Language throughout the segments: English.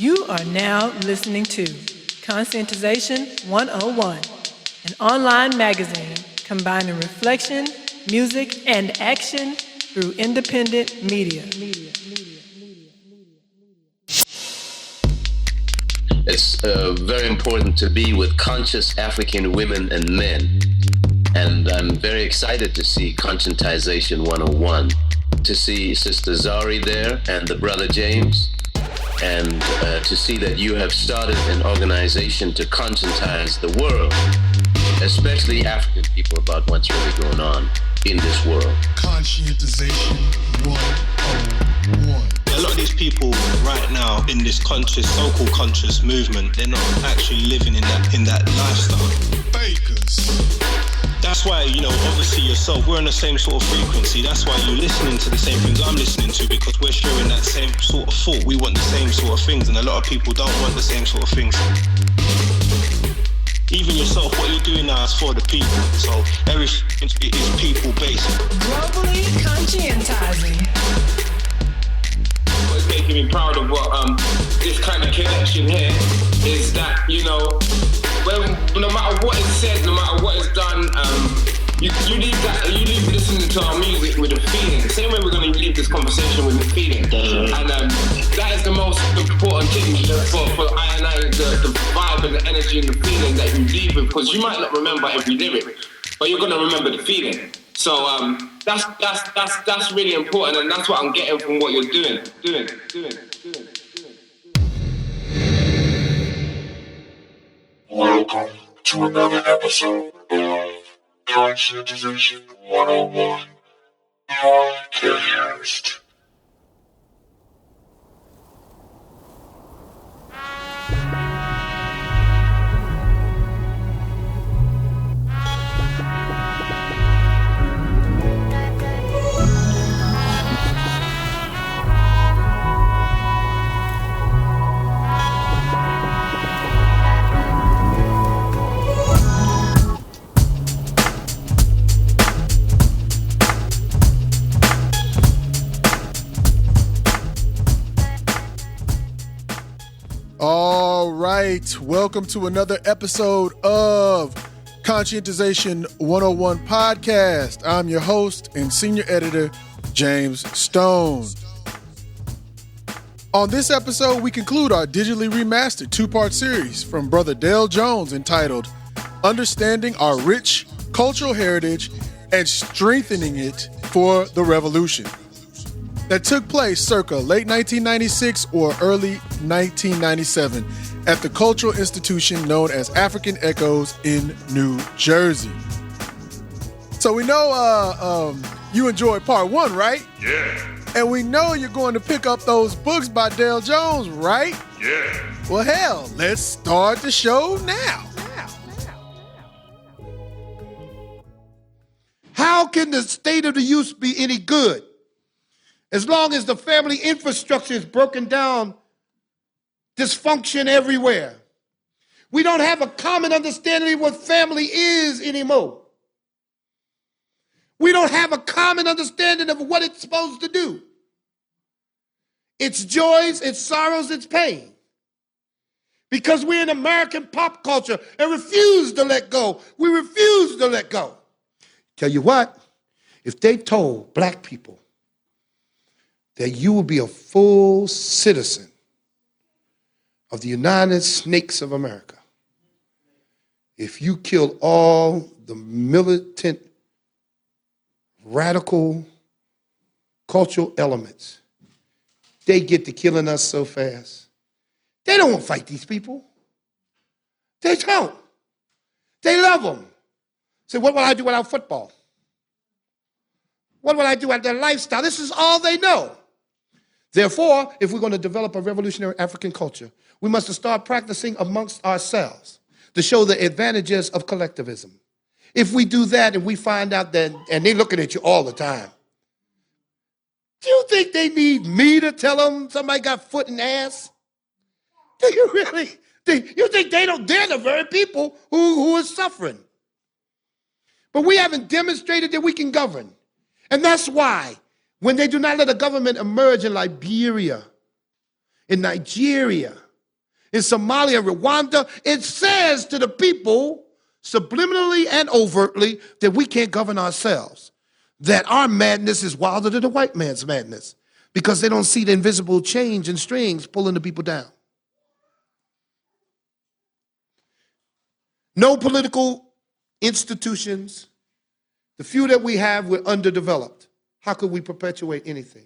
You are now listening to Conscientization 101, an online magazine combining reflection, music, and action through independent media. It's very important to be with conscious African women and men. And I'm very excited to see Conscientization 101, to see Sister Zari there and the brother James, and to see that you have started an organization to conscientize the world, especially African people, about what's really going on in this world. Conscientization 101. A lot of these people right now in this conscious, so-called conscious movement, they're not actually living in that lifestyle. Fakers. That's why, obviously yourself, we're on the same sort of frequency. That's why you're listening to the same things I'm listening to, because we're sharing that same sort of thought. We want the same sort of things, and a lot of people don't want the same sort of things. Even yourself, what you're doing now is for the people. So everything is people-based. Globally conscientizing. What's making me proud of what this kind of connection here is that, no matter what is said, no matter what is done, you leave listening to our music with a feeling. The same way we're going to leave this conversation with a feeling. And that is the most important thing for I and I, the vibe and the energy and the feeling that you leave with, because you might not remember every lyric, but you're going to remember the feeling. So that's really important, and that's what I'm getting from what you're doing. Welcome to another episode of Conscientization 101 Podcast. All right, welcome to another episode of Conscientization 101 Podcast. I'm your host and senior editor, James Stone. On this episode, we conclude our digitally remastered two-part series from Brother Dale Jones entitled Understanding Our Rich Cultural Heritage and Strengthening It for the Revolution, that took place circa late 1996 or early 1997 at the cultural institution known as African Echoes in New Jersey. So we know you enjoyed part one, right? Yeah. And we know you're going to pick up those books by Dale Jones, right? Yeah. Well, hell, let's start the show now. How can the state of the youth be any good as long as the family infrastructure is broken down, dysfunction everywhere? We don't have a common understanding of what family is anymore. We don't have a common understanding of what it's supposed to do. Its joys, its sorrows, its pain. Because we're in American pop culture and refuse to let go. We refuse to let go. Tell you what, if they told black people that you will be a full citizen of the United Snakes of America if you kill all the militant, radical, cultural elements, they get to killing us so fast. They don't want to fight these people. They don't. They love them. So what will I do without football? What will I do without their lifestyle? This is all they know. Therefore, if we're going to develop a revolutionary African culture, we must start practicing amongst ourselves to show the advantages of collectivism. If we do that and we find out that, and they're looking at you all the time, do you think they need me to tell them somebody got foot and ass? Do you really? You think they're the very people who are suffering? But we haven't demonstrated that we can govern. And that's why when they do not let a government emerge in Liberia, in Nigeria, in Somalia and Rwanda, it says to the people, subliminally and overtly, that we can't govern ourselves, that our madness is wilder than the white man's madness, because they don't see the invisible chains and strings pulling the people down. No political institutions. The few that we have, we're underdeveloped. How could we perpetuate anything?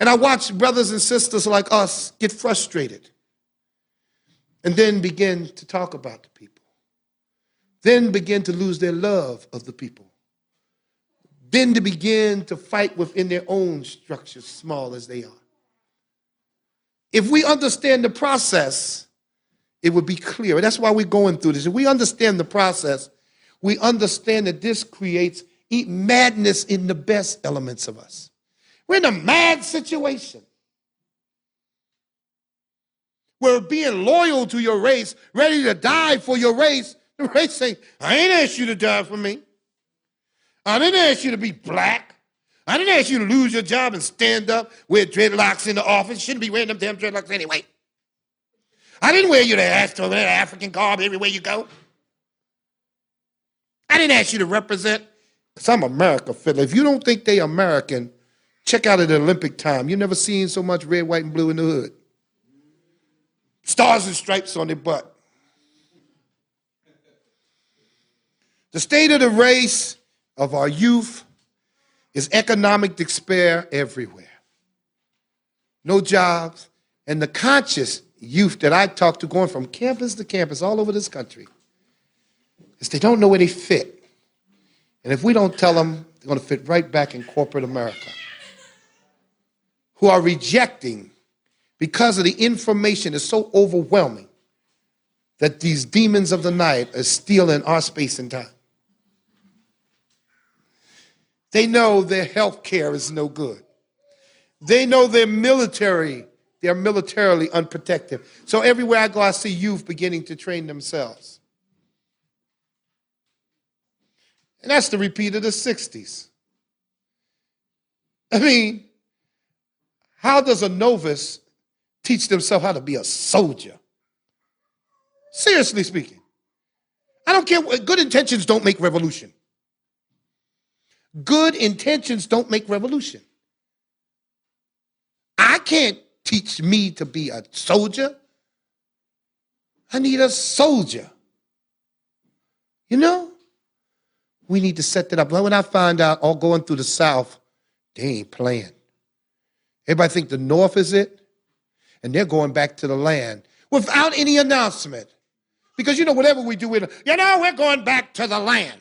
And I watch brothers and sisters like us get frustrated and then begin to talk about the people, then begin to lose their love of the people, then to begin to fight within their own structures, small as they are. If we understand the process, it would be clear. That's why we're going through this. If we understand the process, we understand that this creates madness in the best elements of us. We're in a mad situation. We're being loyal to your race, ready to die for your race. The race saying, I ain't asked you to die for me. I didn't ask you to be black. I didn't ask you to lose your job and stand up, wear dreadlocks in the office. Shouldn't be wearing them damn dreadlocks anyway. I didn't wear you to ask to wear African garb everywhere you go. I didn't ask you to represent, because I'm America, Philly. If you don't think they American, check out at the Olympic time. You've never seen so much red, white, and blue in the hood. Stars and stripes on their butt. The state of the race of our youth is economic despair everywhere. No jobs. And the conscious youth that I talk to going from campus to campus all over this country is they don't know where they fit. And if we don't tell them, they're going to fit right back in corporate America, who are rejecting because of the information is so overwhelming that these demons of the night are stealing our space and time. They know their health care is no good. They know they're militarily unprotected. So everywhere I go, I see youth beginning to train themselves. And that's the repeat of the 60s. I mean, how does a novice teach themselves how to be a soldier? Seriously speaking. I don't care. Good intentions don't make revolution. Good intentions don't make revolution. I can't teach me to be a soldier. I need a soldier. You know? We need to set that up. When I find out all going through the South, they ain't playing. Everybody think the North is it, and they're going back to the land without any announcement. Because, you know, whatever we do, we're going back to the land.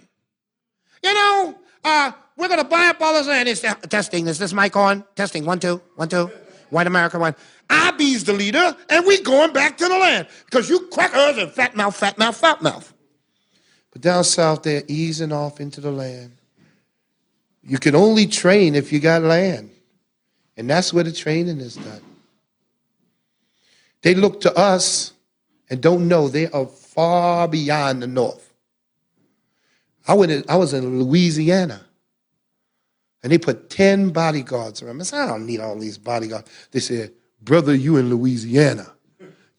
We're going to buy up all this land. It's testing. Is this mic on? Testing. 1, 2, 1, 2. White America, one. IB's the leader, and we going back to the land. Because you crackers and fat mouth, fat mouth, fat mouth. But down south, they're easing off into the land. You can only train if you got land. And that's where the training is done. They look to us and don't know they are far beyond the North. I was in Louisiana, and they put 10 bodyguards around me. I said, I don't need all these bodyguards. They said, brother, you in Louisiana.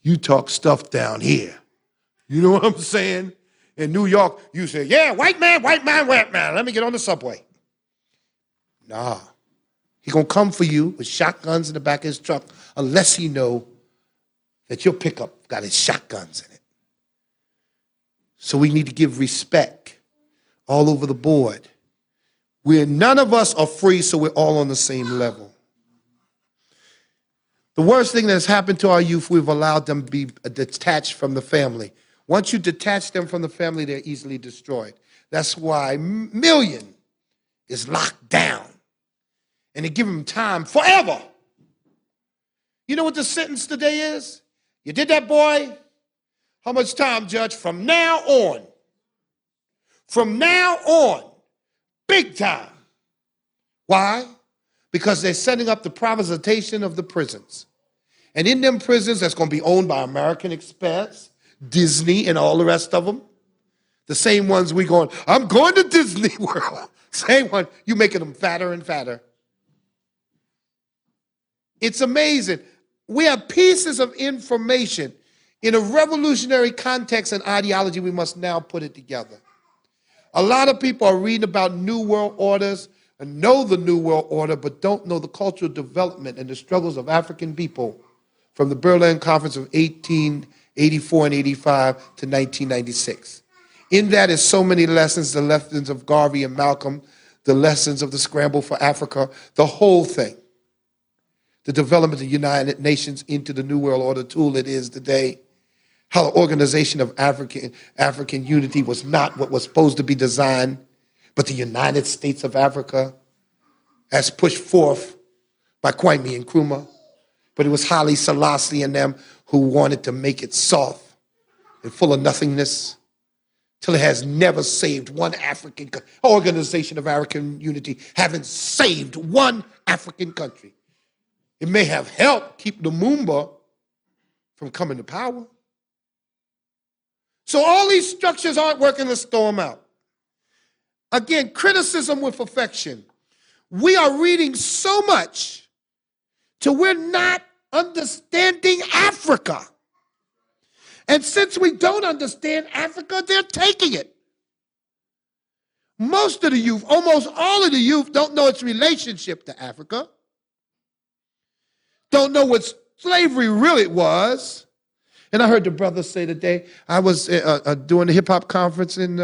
You talk stuff down here. You know what I'm saying? In New York, you say, yeah, white man, white man, white man. Let me get on the subway. Nah. He going to come for you with shotguns in the back of his truck unless he know that your pickup got his shotguns in it. So we need to give respect all over the board. None of us are free, so we're all on the same level. The worst thing that's happened to our youth, we've allowed them to be detached from the family. Once you detach them from the family, they're easily destroyed. That's why million is locked down. And they give them time forever. You know what the sentence today is? You did that, boy? How much time, Judge? From now on. From now on. Big time. Why? Because they're setting up the privatization of the prisons. And in them prisons, that's going to be owned by American Express, Disney, and all the rest of them. The same ones we going, I'm going to Disney World. Same one, you making them fatter and fatter. It's amazing. we have pieces of information in a revolutionary context and ideology. We must now put it together. A lot of people are reading about New World Orders and know the New World Order, but don't know the cultural development and the struggles of African people from the Berlin Conference of 1884 and 85 to 1996. In that is so many lessons, the lessons of Garvey and Malcolm, the lessons of the scramble for Africa, the whole thing. The development of the United Nations into the New World Order tool it is today. How the organization of African unity was not what was supposed to be designed, but the United States of Africa, as pushed forth by Kwame Nkrumah. But it was Haile Selassie and them who wanted to make it soft and full of nothingness, till it has never saved one African organization of African unity, haven't saved one African country. It may have helped keep Lumumba from coming to power. So all these structures aren't working to storm out. Again, criticism with affection. We are reading so much till we're not understanding Africa. And since we don't understand Africa, they're taking it. Most of the youth, almost all of the youth, don't know its relationship to Africa. Don't know what slavery really was. And I heard the brother say today, I was doing the hip-hop conference in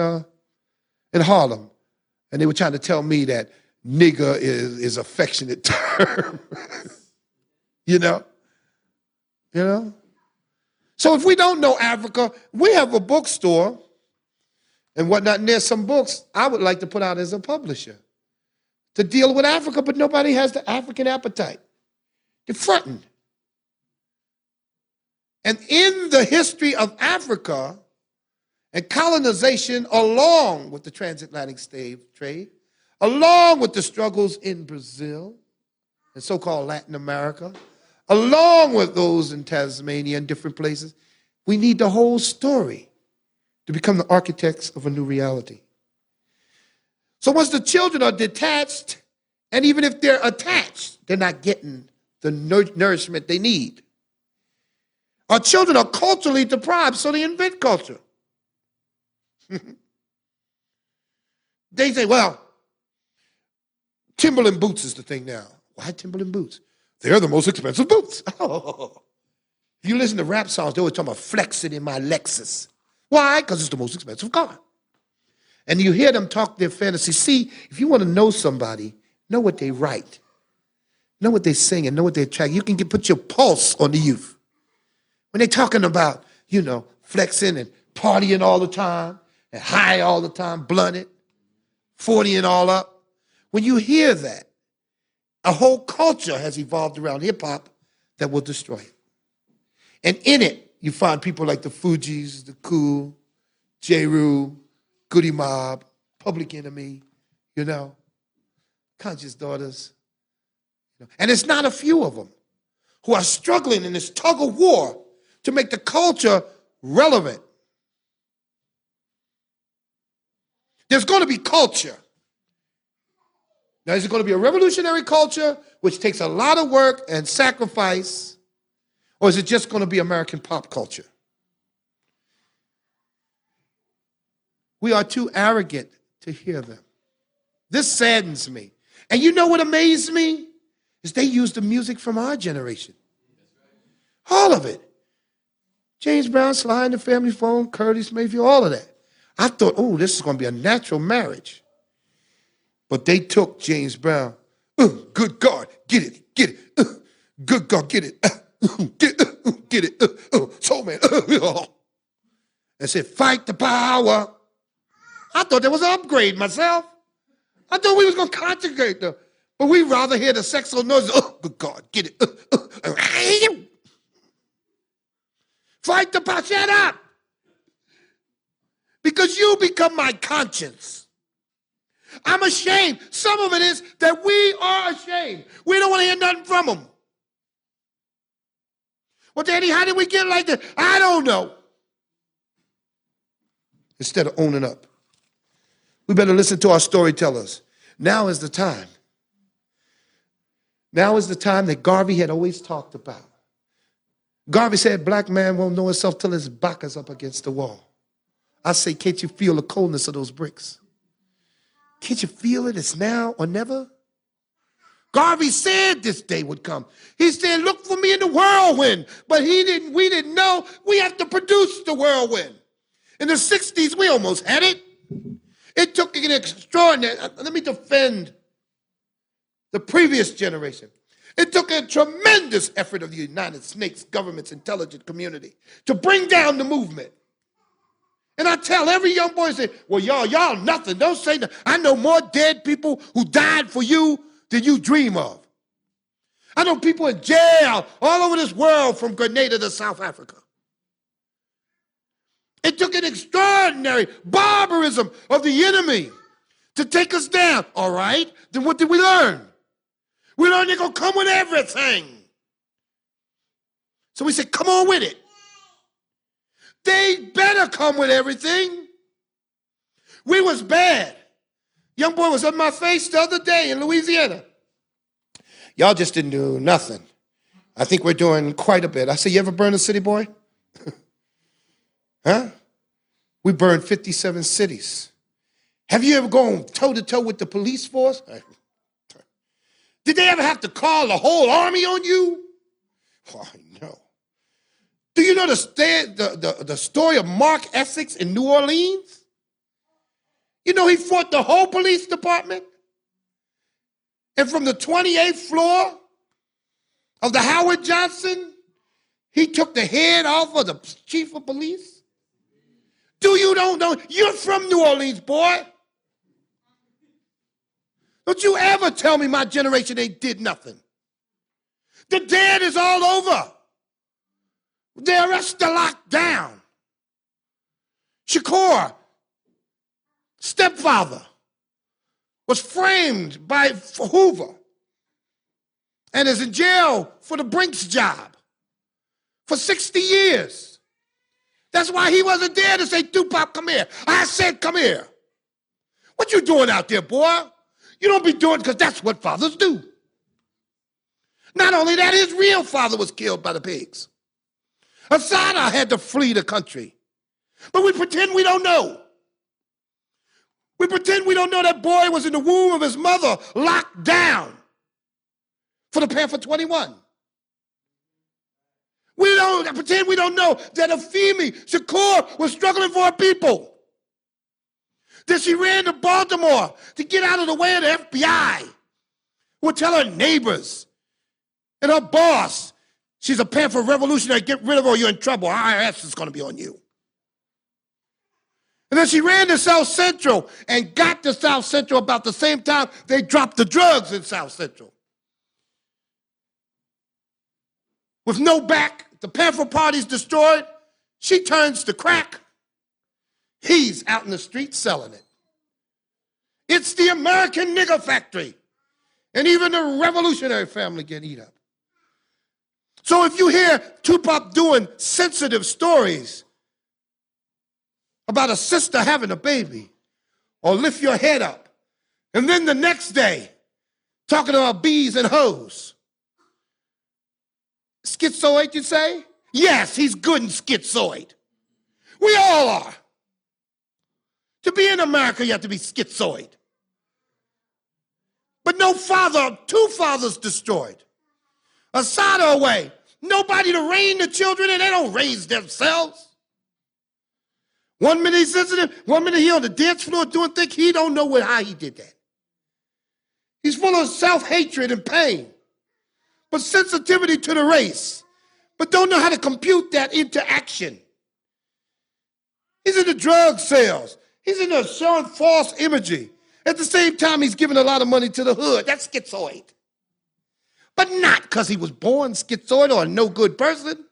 Harlem, and they were trying to tell me that nigger is affectionate term. You know? So if we don't know Africa, we have a bookstore and whatnot, and there's some books I would like to put out as a publisher to deal with Africa, but nobody has the African appetite. They're fronting. And in the history of Africa and colonization, along with the transatlantic slave trade, along with the struggles in Brazil and so-called Latin America, along with those in Tasmania and different places, we need the whole story to become the architects of a new reality. So once the children are detached, and even if they're attached, they're not getting the nourishment they need. Our children are culturally deprived, so they invent culture. They say, well, Timberland boots is the thing now. Why Timberland boots? They're the most expensive boots. Oh. If you listen to rap songs, they always talk about flexing in my Lexus. Why? Because it's the most expensive car. And you hear them talk their fantasy. See, if you want to know somebody, know what they write. Know what they sing and know what they track. You can put your pulse on the youth. When they're talking about, flexing and partying all the time, and high all the time, blunted, 40 and all up. When you hear that, a whole culture has evolved around hip-hop that will destroy it. And in it, you find people like the Fugees, the Cool, J. Rue, Goody Mob, Public Enemy, Conscious Daughters. And it's not a few of them who are struggling in this tug of war to make the culture relevant. There's going to be culture. Now, is it going to be a revolutionary culture, which takes a lot of work and sacrifice, or is it just going to be American pop culture? We are too arrogant to hear them. This saddens me. And you know what amazed me? Is they use the music from our generation. All of it. James Brown, Sly and the Family Phone, Curtis Mayfield, all of that. I thought, this is going to be a natural marriage. But they took James Brown. Good God, get it. Good God, get it. Get it. Soul Man. And said, fight the power. I thought that was an upgrade myself. I thought we was going to conjugate them. But we rather hear the sexual noise. Good God, get it. Fight the power. Shut up. Because you become my conscience. I'm ashamed. Some of it is that we are ashamed. We don't want to hear nothing from them. Well, Daddy, how did we get like that? I don't know. Instead of owning up. We better listen to our storytellers. Now is the time. Now is the time that Garvey had always talked about. Garvey said, black man won't know himself till his back is up against the wall. I say, can't you feel the coldness of those bricks? Can't you feel it? It's now or never. Garvey said this day would come. He said, look for me in the whirlwind. But we didn't know we have to produce the whirlwind. In the 60s, we almost had it. It took an extraordinary, let me defend the previous generation. It took a tremendous effort of the United States government's intelligence community to bring down the movement. And I tell every young boy, say, well, y'all nothing. Don't say nothing. I know more dead people who died for you than you dream of. I know people in jail all over this world from Grenada to South Africa. It took an extraordinary barbarism of the enemy to take us down. All right, then what did we learn? We learned they're going to come with everything. So we said, come on with it. They better come with everything. We was bad. Young boy was on my face the other day in Louisiana. Y'all just didn't do nothing. I think we're doing quite a bit. I said, you ever burn a city, boy? Huh? We burned 57 cities. Have you ever gone toe-to-toe with the police force? Did they ever have to call the whole army on you? Oh, no. Do you know the story of Mark Essex in New Orleans? You know he fought the whole police department? And from the 28th floor of the Howard Johnson, he took the head off of the chief of police? You don't know? You're from New Orleans, boy. Don't you ever tell me my generation ain't did nothing. The dead is all over. The arrests are locked down. Shakur, stepfather, was framed by Hoover and is in jail for the Brinks job for 60 years. That's why he wasn't there to say, Tupac, come here. I said, come here. What you doing out there, boy? You don't be doing it because that's what fathers do. Not only that, his real father was killed by the pigs. Asada had to flee the country. But we pretend we don't know. We pretend we don't know that boy was in the womb of his mother, locked down for the Panther 21. We don't pretend we don't know that Afimi Shakur was struggling for her people. That she ran to Baltimore to get out of the way of the FBI. Would tell her neighbors and her boss, she's a Panther revolutionary, get rid of her or you're in trouble. IRS is going to be on you. And then she ran to South Central and got to South Central about the same time they dropped the drugs in South Central. With no back, the Panther Party's destroyed. She turns to crack. He's out in the street selling it. It's the American nigger factory. And even the revolutionary family get eat up. So if you hear Tupac doing sensitive stories about a sister having a baby, or lift your head up, and then the next day talking about bees and hoes, schizoid, you say? Yes, he's good and schizoid. We all are. To be in America, you have to be schizoid. But no father, two fathers destroyed. Asada away. Nobody to reign the children, and they don't raise themselves. 1 minute he's sensitive, 1 minute he on the dance floor doing things, he don't know how he did that. He's full of self-hatred and pain, but sensitivity to the race, but don't know how to compute that into action. He's in the drug sales. He's in the showing false imagery. At the same time, he's giving a lot of money to the hood. That's schizoid. But not because he was born schizoid or a no good person.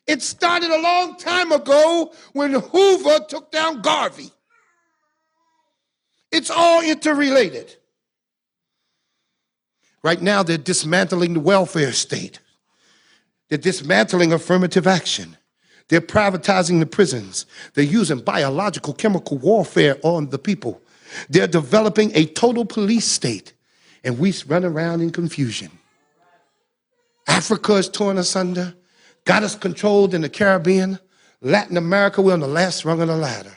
It started a long time ago when Hoover took down Garvey. It's all interrelated. Right now, they're dismantling the welfare state. They're dismantling affirmative action. They're privatizing the prisons. They're using biological chemical warfare on the people. They're developing a total police state, and we run around in confusion. Africa is torn asunder. got us controlled in the Caribbean. Latin America, we're on the last rung of the ladder.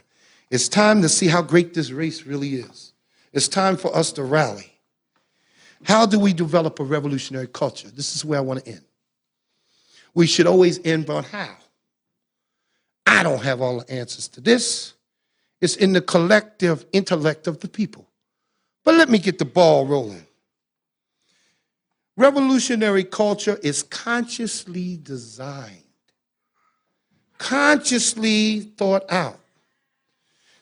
It's time to see how great this race really is. It's time for us to rally. How do we develop a revolutionary culture? This is where I want to end. We should always end on how. I don't have all the answers to this. It's in the collective intellect of the people. But let me get the ball rolling. Revolutionary culture is consciously designed, consciously thought out.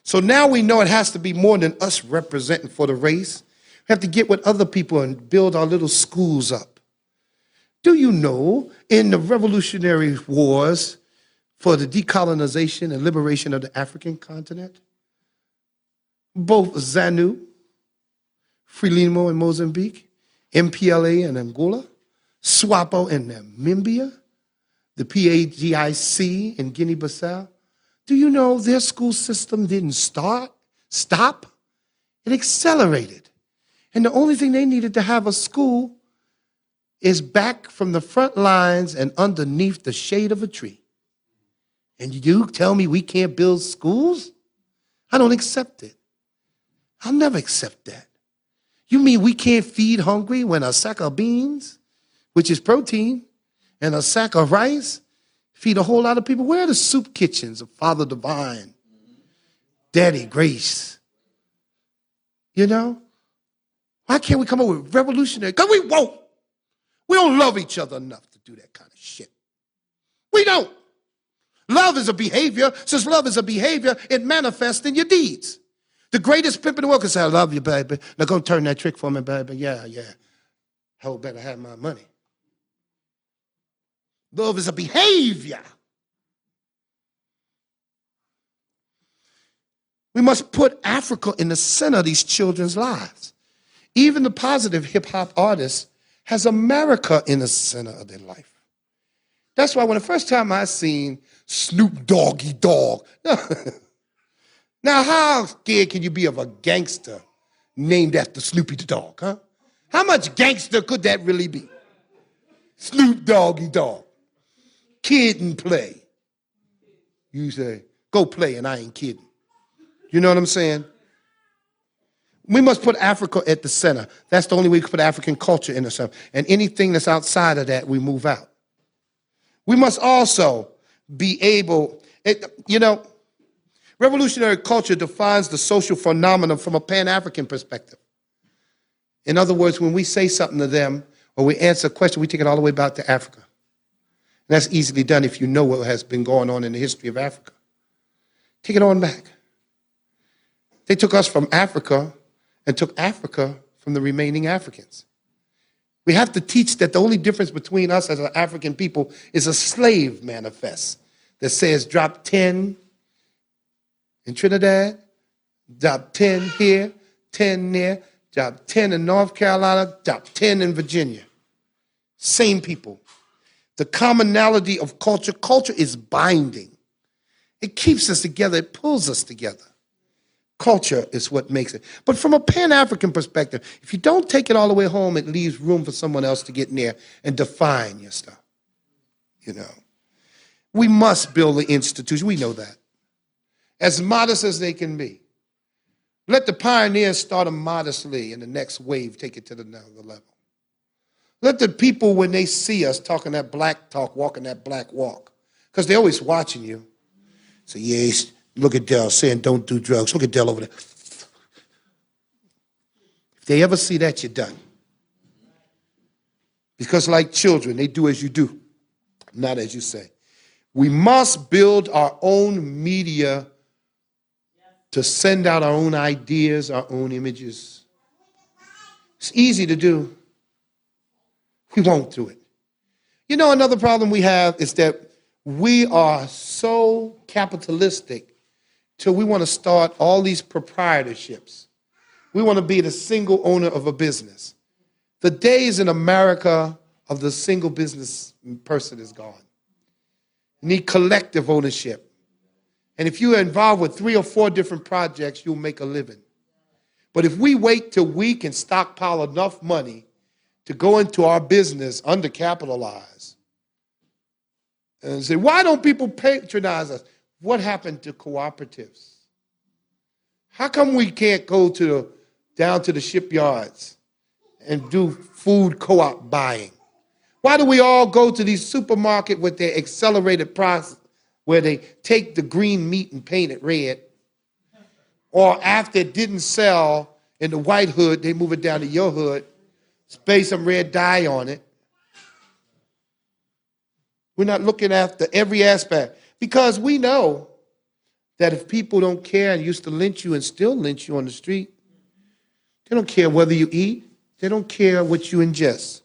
So now we know it has to be more than us representing for the race. We have to get with other people and build our little schools up. Do you know in the revolutionary wars for the decolonization and liberation of the African continent, both ZANU, Frelimo in Mozambique, MPLA in Angola, SWAPO in Namibia, the PAGIC in Guinea-Bissau, do you know their school system didn't stop? It accelerated. And the only thing they needed to have a school is back from the front lines and underneath the shade of a tree. And you tell me we can't build schools? I don't accept it. I'll never accept that. You mean we can't feed hungry when a sack of beans, which is protein, and a sack of rice feed a whole lot of people? Where are the soup kitchens of Father Divine, Daddy Grace? You know? Why can't we come up with revolutionary? Because we won't. We don't love each other enough to do that kind of shit. We don't. Love is a behavior. Since love is a behavior, it manifests in your deeds. The greatest pimp in the world can say, I love you, baby. Now go turn that trick for me, baby. Yeah. How better have my money. Love is a behavior. We must put Africa in the center of these children's lives. Even the positive hip-hop artist has America in the center of their life. That's why when the first time I seen Snoop Doggy Dogg, now how scared can you be of a gangster named after Snoopy the dog, huh? How much gangster could that really be? Snoop Doggy Dogg. Kid and play. You say, go play and I ain't kidding. You know what I'm saying? We must put Africa at the center. That's the only way we can put African culture in the center. And anything that's outside of that, we move out. We must also be able, revolutionary culture defines the social phenomenon from a Pan-African perspective. In other words, when we say something to them or we answer a question, we take it all the way back to Africa. And that's easily done if you know what has been going on in the history of Africa. Take it on back. They took us from Africa and took Africa from the remaining Africans. We have to teach that the only difference between us as an African people is a slave manifest that says drop 10 in Trinidad, drop 10 here, 10 there, drop 10 in North Carolina, drop 10 in Virginia. Same people. The commonality of culture is binding. It keeps us together. It pulls us together. Culture is what makes it. But from a Pan-African perspective, if you don't take it all the way home, it leaves room for someone else to get in there and define your stuff. You know, we must build the institution. We know that. As modest as they can be. Let the pioneers start them modestly and the next wave take it to another level. Let the people, when they see us talking that black talk, walking that black walk, because they're always watching you. So, yes, look at Dell saying don't do drugs. Look at Dell over there. If they ever see that, you're done. Because like children, they do as you do, not as you say. We must build our own media to send out our own ideas, our own images. It's easy to do. We won't do it. You know, another problem we have is that we are so capitalistic till we want to start all these proprietorships. We want to be the single owner of a business. The days in America of the single business person is gone. You need collective ownership. And if you are involved with 3 or 4 different projects, you'll make a living. But if we wait till we can stockpile enough money to go into our business undercapitalized, And say, why don't people patronize us? What happened to cooperatives? How come we can't go down to the shipyards and do food co-op buying? Why do we all go to these supermarkets with their accelerated process where they take the green meat and paint it red? Or after it didn't sell in the white hood, they move it down to your hood, spray some red dye on it. We're not looking after every aspect because we know that if people don't care and used to lynch you and still lynch you on the street, they don't care whether you eat, they don't care what you ingest.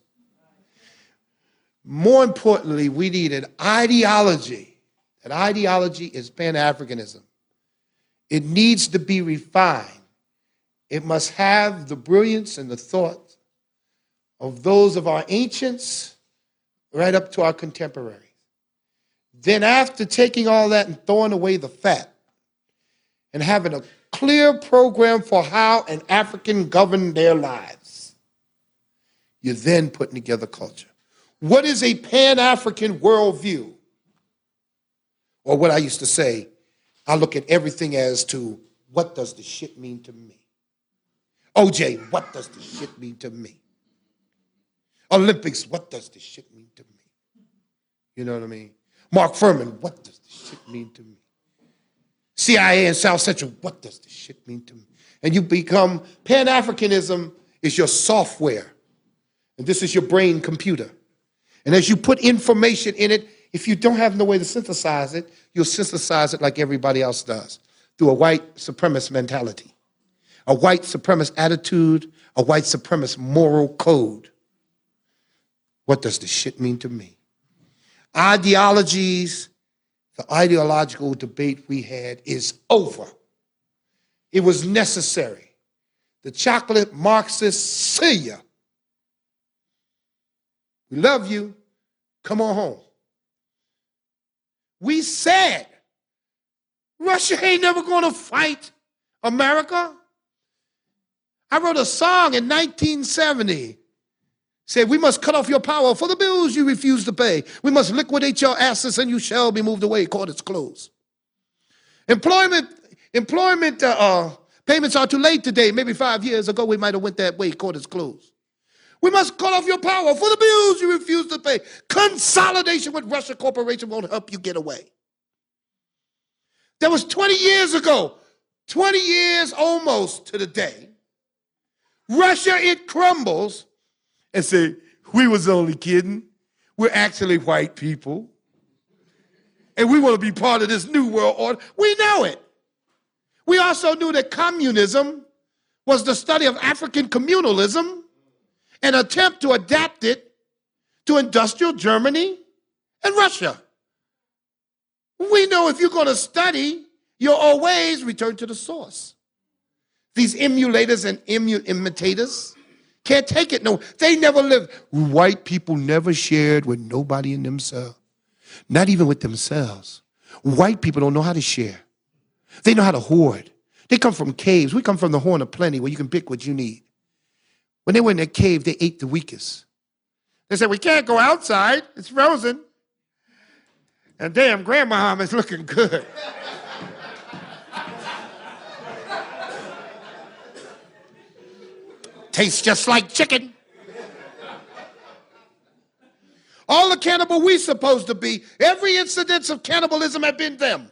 More importantly, we need an ideology. That ideology is Pan-Africanism. It needs to be refined. It must have the brilliance and the thought of those of our ancients right up to our contemporaries. Then after taking all that and throwing away the fat and having a clear program for how an African governed their lives, you're then putting together culture. What is a Pan-African worldview? Or what I used to say, I look at everything as to what does the shit mean to me? OJ, what does the shit mean to me? Olympics, what does the shit mean to me? You know what I mean? Mark Furman, what does the shit mean to me? CIA and South Central, what does the shit mean to me? And you become, Pan-Africanism is your software. And this is your brain computer. And as you put information in it, if you don't have no way to synthesize it, you'll synthesize it like everybody else does, through a white supremacist mentality, a white supremacist attitude, a white supremacist moral code. What does this shit mean to me? Ideologies, the ideological debate we had is over. It was necessary. The chocolate Marxists, see ya. We love you. Come on home. We said Russia ain't never going to fight America. I wrote a song in 1970. Said, we must cut off your power for the bills you refuse to pay. We must liquidate your assets and you shall be moved away. Court is closed. Employment payments are too late today. Maybe 5 years ago we might have went that way. Court is closed. We must cut off your power for the bills you refuse to pay. Consolidation with Russia Corporation won't help you get away. That was 20 years ago. 20 years almost to the day. Russia, it crumbles and say, we was only kidding. We're actually white people. And we want to be part of this new world order. We know it. We also knew that communism was the study of African communalism, an attempt to adapt it to industrial Germany and Russia. We know if you're going to study your old ways, return to the source. These emulators and imitators can't take it. No, they never lived. White people never shared with nobody in themselves, not even with themselves. White people don't know how to share. They know how to hoard. They come from caves. We come from the Horn of Plenty where you can pick what you need. When they were in their cave, they ate the weakest. They said, we can't go outside. It's frozen. And damn, Grandma is looking good. Tastes just like chicken. All the cannibal we supposed to be, every incidence of cannibalism had been them.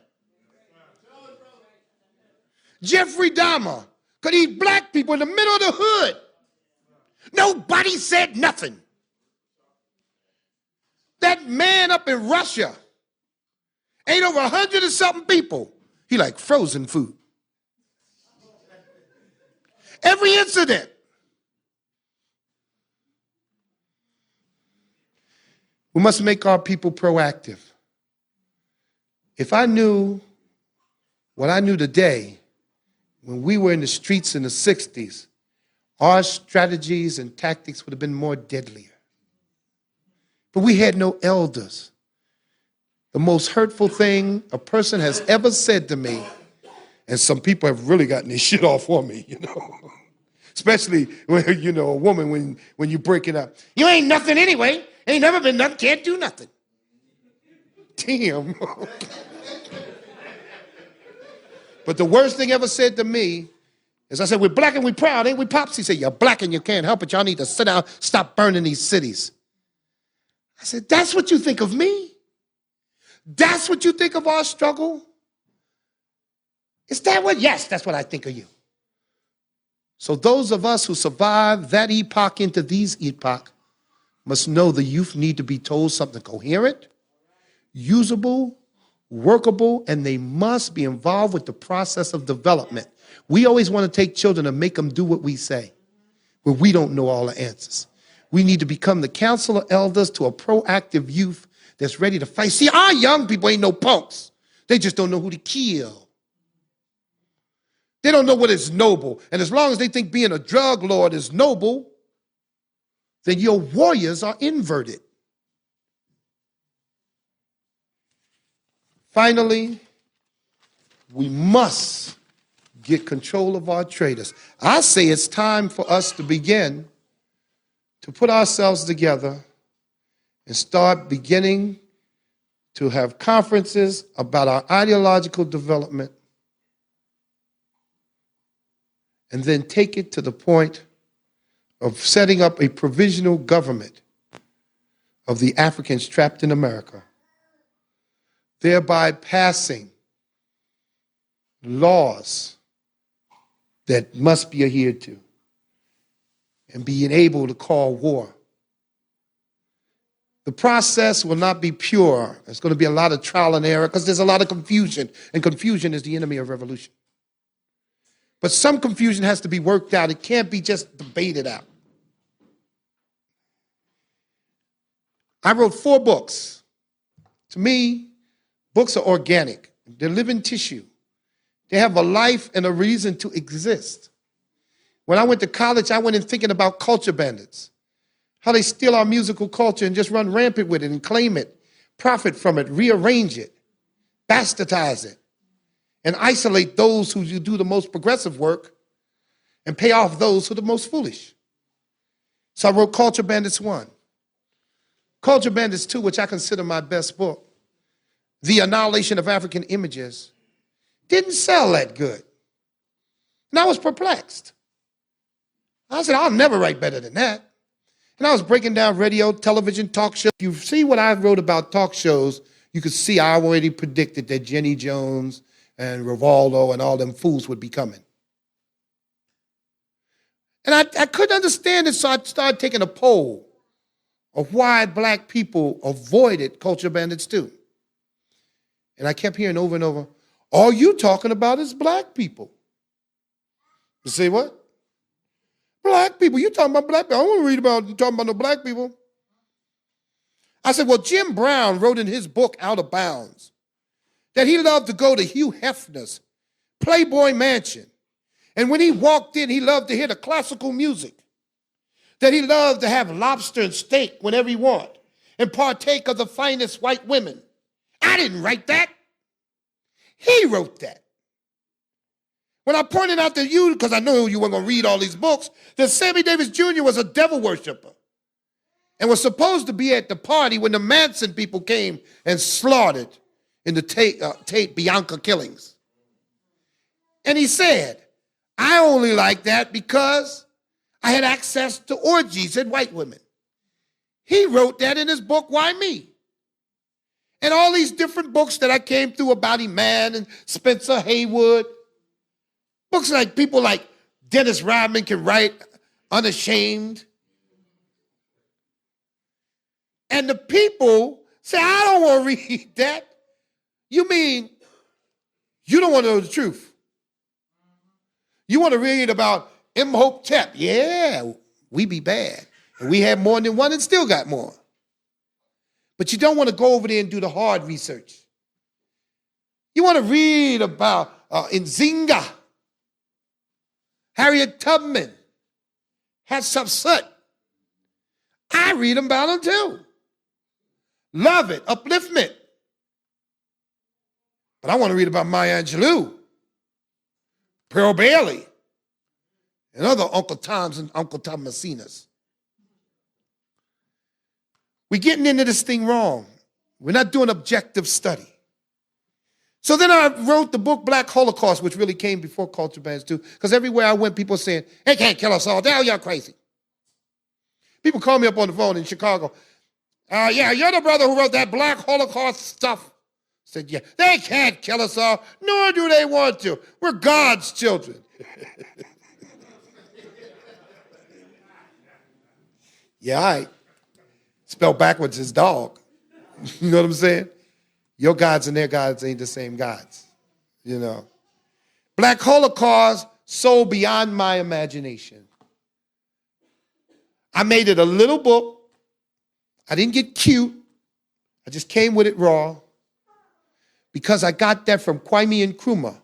Jeffrey Dahmer could eat black people in the middle of the hood. Nobody said nothing. That man up in Russia ate over 100 and something people. He like frozen food. Every incident. We must make our people proactive. If I knew what I knew today, when we were in the streets in the 60s, our strategies and tactics would have been more deadlier. But we had no elders. The most hurtful thing a person has ever said to me, and some people have really gotten this shit off on me, you know. Especially when, you know, a woman when you break it up. You ain't nothing anyway. Ain't never been nothing, can't do nothing. damn. But the worst thing ever said to me is I said, we're black and we're proud, ain't we, Pops? He said, you're black and you can't help it. Y'all need to sit down, stop burning these cities. I said, that's what you think of me? That's what you think of our struggle? Is that what? Yes, that's what I think of you. So those of us who survived that epoch into these epoch must know the youth need to be told something coherent, usable, workable, and they must be involved with the process of development. We always want to take children and make them do what we say, where we don't know all the answers. We need to become the council of elders to a proactive youth that's ready to fight. See, our young people ain't no punks. They just don't know who to kill. They don't know what is noble. And as long as they think being a drug lord is noble, then your warriors are inverted. Finally, we must get control of our traders. I say it's time for us to begin to put ourselves together and start beginning to have conferences about our ideological development and then take it to the point of setting up a provisional government of the Africans trapped in America, thereby passing laws that must be adhered to and being able to call war. The process will not be pure. There's going to be a lot of trial and error because there's a lot of confusion, and confusion is the enemy of revolution. But some confusion has to be worked out. It can't be just debated out. I wrote 4 books. To me, books are organic. They're living tissue. They have a life and a reason to exist. When I went to college, I went in thinking about culture bandits, how they steal our musical culture and just run rampant with it and claim it, profit from it, rearrange it, bastardize it, and isolate those who do the most progressive work and pay off those who are the most foolish. So I wrote Culture Bandits 1. Culture Bandits 2, which I consider my best book, The Annihilation of African Images, didn't sell that good. And I was perplexed. I said, I'll never write better than that. And I was breaking down radio, television, talk shows. You see what I wrote about talk shows, you could see I already predicted that Jenny Jones and Rivaldo and all them fools would be coming. And I couldn't understand it, so I started taking a poll of why black people avoided Culture Bandits too. And I kept hearing over and over, all you talking about is black people. You say what? Black people. You talking about black people. I don't want to read about you talking about no black people. I said, well, Jim Brown wrote in his book, Out of Bounds, that he loved to go to Hugh Hefner's Playboy Mansion. And when he walked in, he loved to hear the classical music. That he loved to have lobster and steak whenever he wanted and partake of the finest white women. I didn't write that. He wrote that. When I pointed out to you, because I knew you weren't going to read all these books, that Sammy Davis Jr. was a devil worshiper and was supposed to be at the party when the Manson people came and slaughtered in the Tate Bianca killings. And he said, I only like that because I had access to orgies and white women. He wrote that in his book, Why Me? And all these different books that I came through about Iman and Spencer Haywood, books like people like Dennis Rodman can write, Unashamed. And the people say, I don't want to read that. You mean you don't want to know the truth? You want to read about Imhotep? Yeah, we be bad. And we had more than one and still got more. But you don't want to go over there and do the hard research. You want to read about Nzinga, Harriet Tubman, Hatshepsut. I read about them too. Love it, upliftment. But I want to read about Maya Angelou, Pearl Bailey, and other Uncle Toms and Uncle Thomasinas. We're getting into this thing wrong. We're not doing objective study. So then I wrote the book Black Holocaust, which really came before Culture Bands too, because everywhere I went, people saying, they can't kill us all. The hell, y'all crazy. People call me up on the phone in Chicago. Yeah, you're the brother who wrote that Black Holocaust stuff. I said, yeah, they can't kill us all, nor do they want to. We're God's children. Yeah, all right. Spelled backwards is dog. You know what I'm saying? Your gods and their gods ain't the same gods, you know. Black Holocaust, so beyond my imagination. I made it a little book. I didn't get cute. I just came with it raw because I got that from Kwame Nkrumah.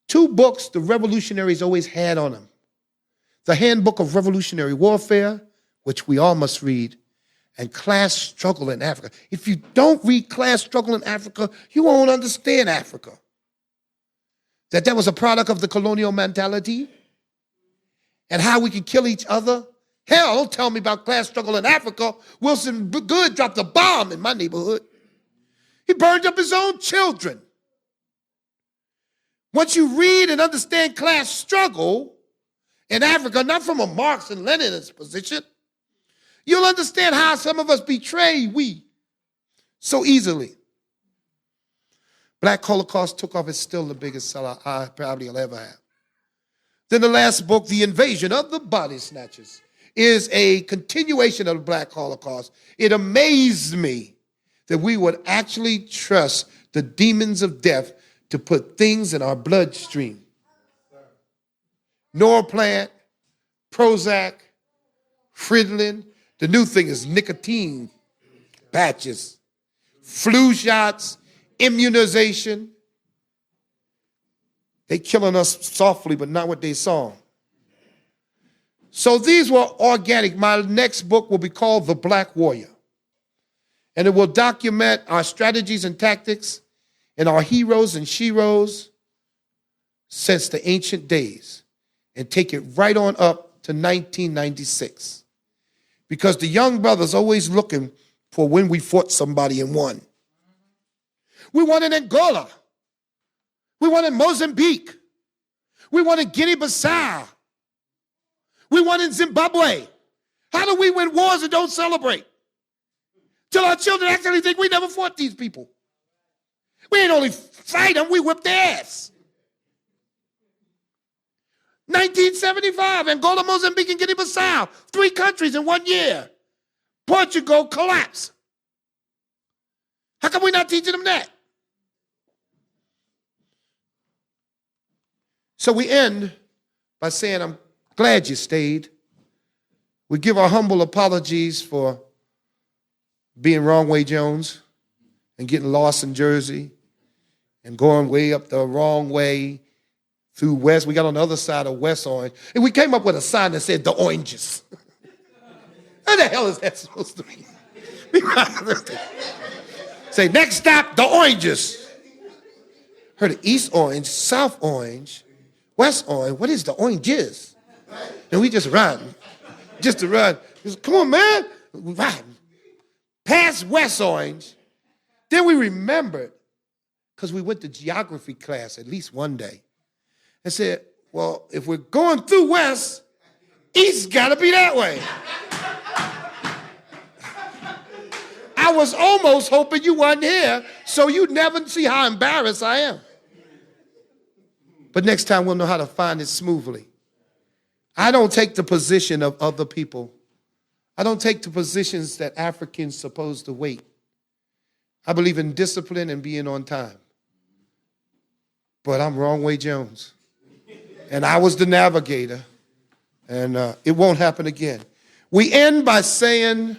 2 books the revolutionaries always had on them. The Handbook of Revolutionary Warfare, which we all must read, and Class Struggle in Africa. If you don't read Class Struggle in Africa, you won't understand Africa. That was a product of the colonial mentality and how we could kill each other. Hell, don't tell me about Class Struggle in Africa. Wilson Good dropped a bomb in my neighborhood. He burned up his own children. Once you read and understand class struggle in Africa, not from a Marx and Leninist position, you'll understand how some of us betray we so easily. Black Holocaust took off. It's still the biggest seller I probably will ever have. Then the last book, The Invasion of the Body Snatchers, is a continuation of the Black Holocaust. It amazed me that we would actually trust the demons of death to put things in our bloodstream. Norplant, Prozac, Fridolin. The new thing is nicotine patches, flu shots, immunization. They killing us softly, but not with their song. So these were organic. My next book will be called The Black Warrior. And it will document our strategies and tactics and our heroes and sheroes since the ancient days and take it right on up to 1996. Because the young brother's always looking for when we fought somebody and won. We won in Angola. We won in Mozambique. We won in Guinea-Bissau. We won in Zimbabwe. How do we win wars and don't celebrate? Till our children actually think we never fought these people. We ain't only fight them, we whip their ass. 1975, Angola, Mozambique, and Guinea-Bissau. 3 countries in 1 year. Portugal collapsed. How come we're not teaching them that? So we end by saying, I'm glad you stayed. We give our humble apologies for being Wrong Way Jones and getting lost in Jersey and going way up the wrong way through West. We got on the other side of West Orange, and we came up with a sign that said the Oranges. What the hell is that supposed to mean? Say, next stop, the Oranges. Heard of East Orange, South Orange, West Orange. What is the Oranges? And we just riding. Just to ride. Come on, man. We riding. Past West Orange. Then we remembered, because we went to geography class at least one day, and said, well, if we're going through West, East got to be that way. I was almost hoping you weren't here, so you'd never see how embarrassed I am. But next time we'll know how to find it smoothly. I don't take the position of other people. I don't take the positions that Africans supposed to wait. I believe in discipline and being on time. But I'm Wrong Way Jones. And I was the navigator. And it won't happen again. We end by saying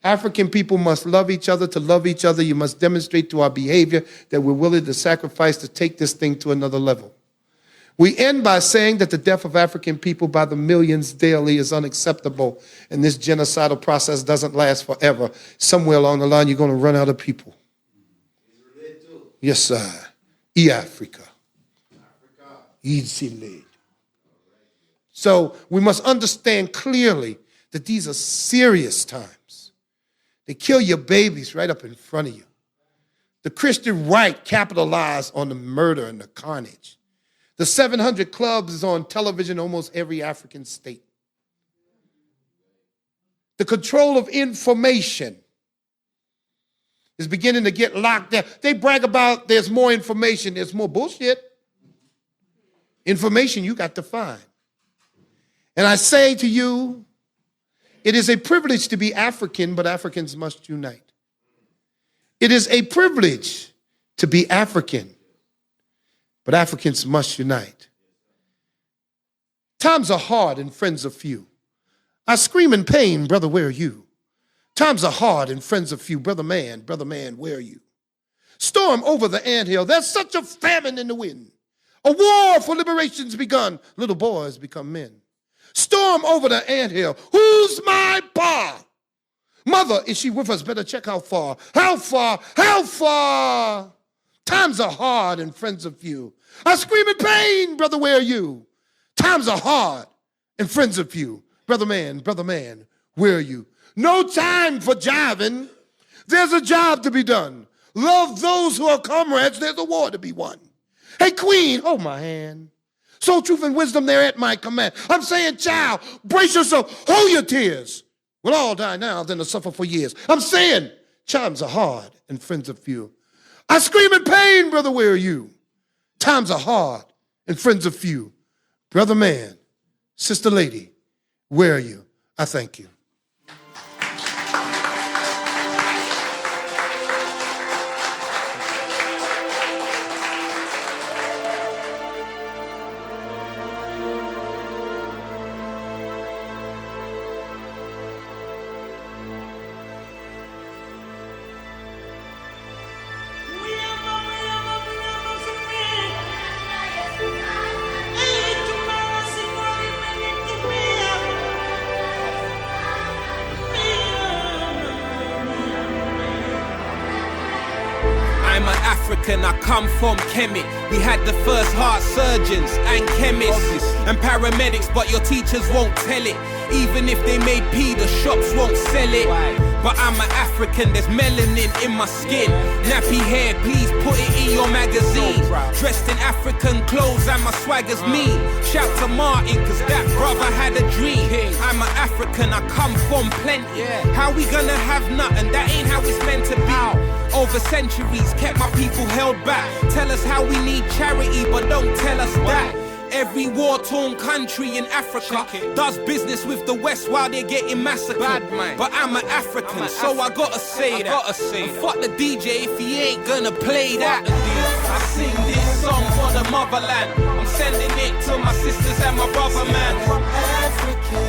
African people must love each other. To love each other, you must demonstrate to our behavior that we're willing to sacrifice to take this thing to another level. We end by saying that the death of African people by the millions daily is unacceptable, and this genocidal process doesn't last forever. Somewhere along the line, you're going to run out of people. Yes, sir. Africa. Easily. So we must understand clearly that these are serious times. They kill your babies right up in front of you. The Christian right capitalized on the murder and the carnage. The 700 Clubs is on television in almost every African state. The control of information is beginning to get locked down. They brag about there's more information, there's more bullshit. Information you got to find. And I say to you, it is a privilege to be African, but Africans must unite. It is a privilege to be African, but Africans must unite. Times are hard and friends are few. I scream in pain, brother, where are you? Times are hard and friends are few. Brother man, where are you? Storm over the anthill. There's such a famine in the wind. A war for liberation's begun. Little boys become men. Storm over the anthill. Who's my pa? Mother, is she with us? Better check how far. How far? How far? Times are hard and friends are few. I scream in pain, brother, where are you? Times are hard and friends are few. Brother man, where are you? No time for jiving. There's a job to be done. Love those who are comrades. There's a war to be won. Hey, queen, hold my hand. Soul, truth, and wisdom, they're at my command. I'm saying, child, brace yourself. Hold your tears. We'll all die now, then to suffer for years. I'm saying, times are hard and friends are few. I scream in pain, brother, where are you? Times are hard and friends are few. Brother man, sister lady, where are you? I thank you. I come from Kemet. We had the first heart surgeons and chemists and paramedics, but your teachers won't tell it. Even if they made pee, the shops won't sell it. But I'm an African, there's melanin in my skin. Nappy hair, please put it in your magazine. Dressed in African clothes and my swagger's mean. Shout to Martin, cause that brother had a dream. I'm an African, I come from plenty. How we gonna have nothing? That ain't how it's meant to be. Over centuries, kept my people held back. Tell us how we need charity, but don't tell us that. Every war-torn country in Africa does business with the West while they're getting massacred. But I'm an African, so I gotta say that. And fuck the DJ if he ain't gonna play that. I sing this song for the motherland. I'm sending it to my sisters and my brother, man.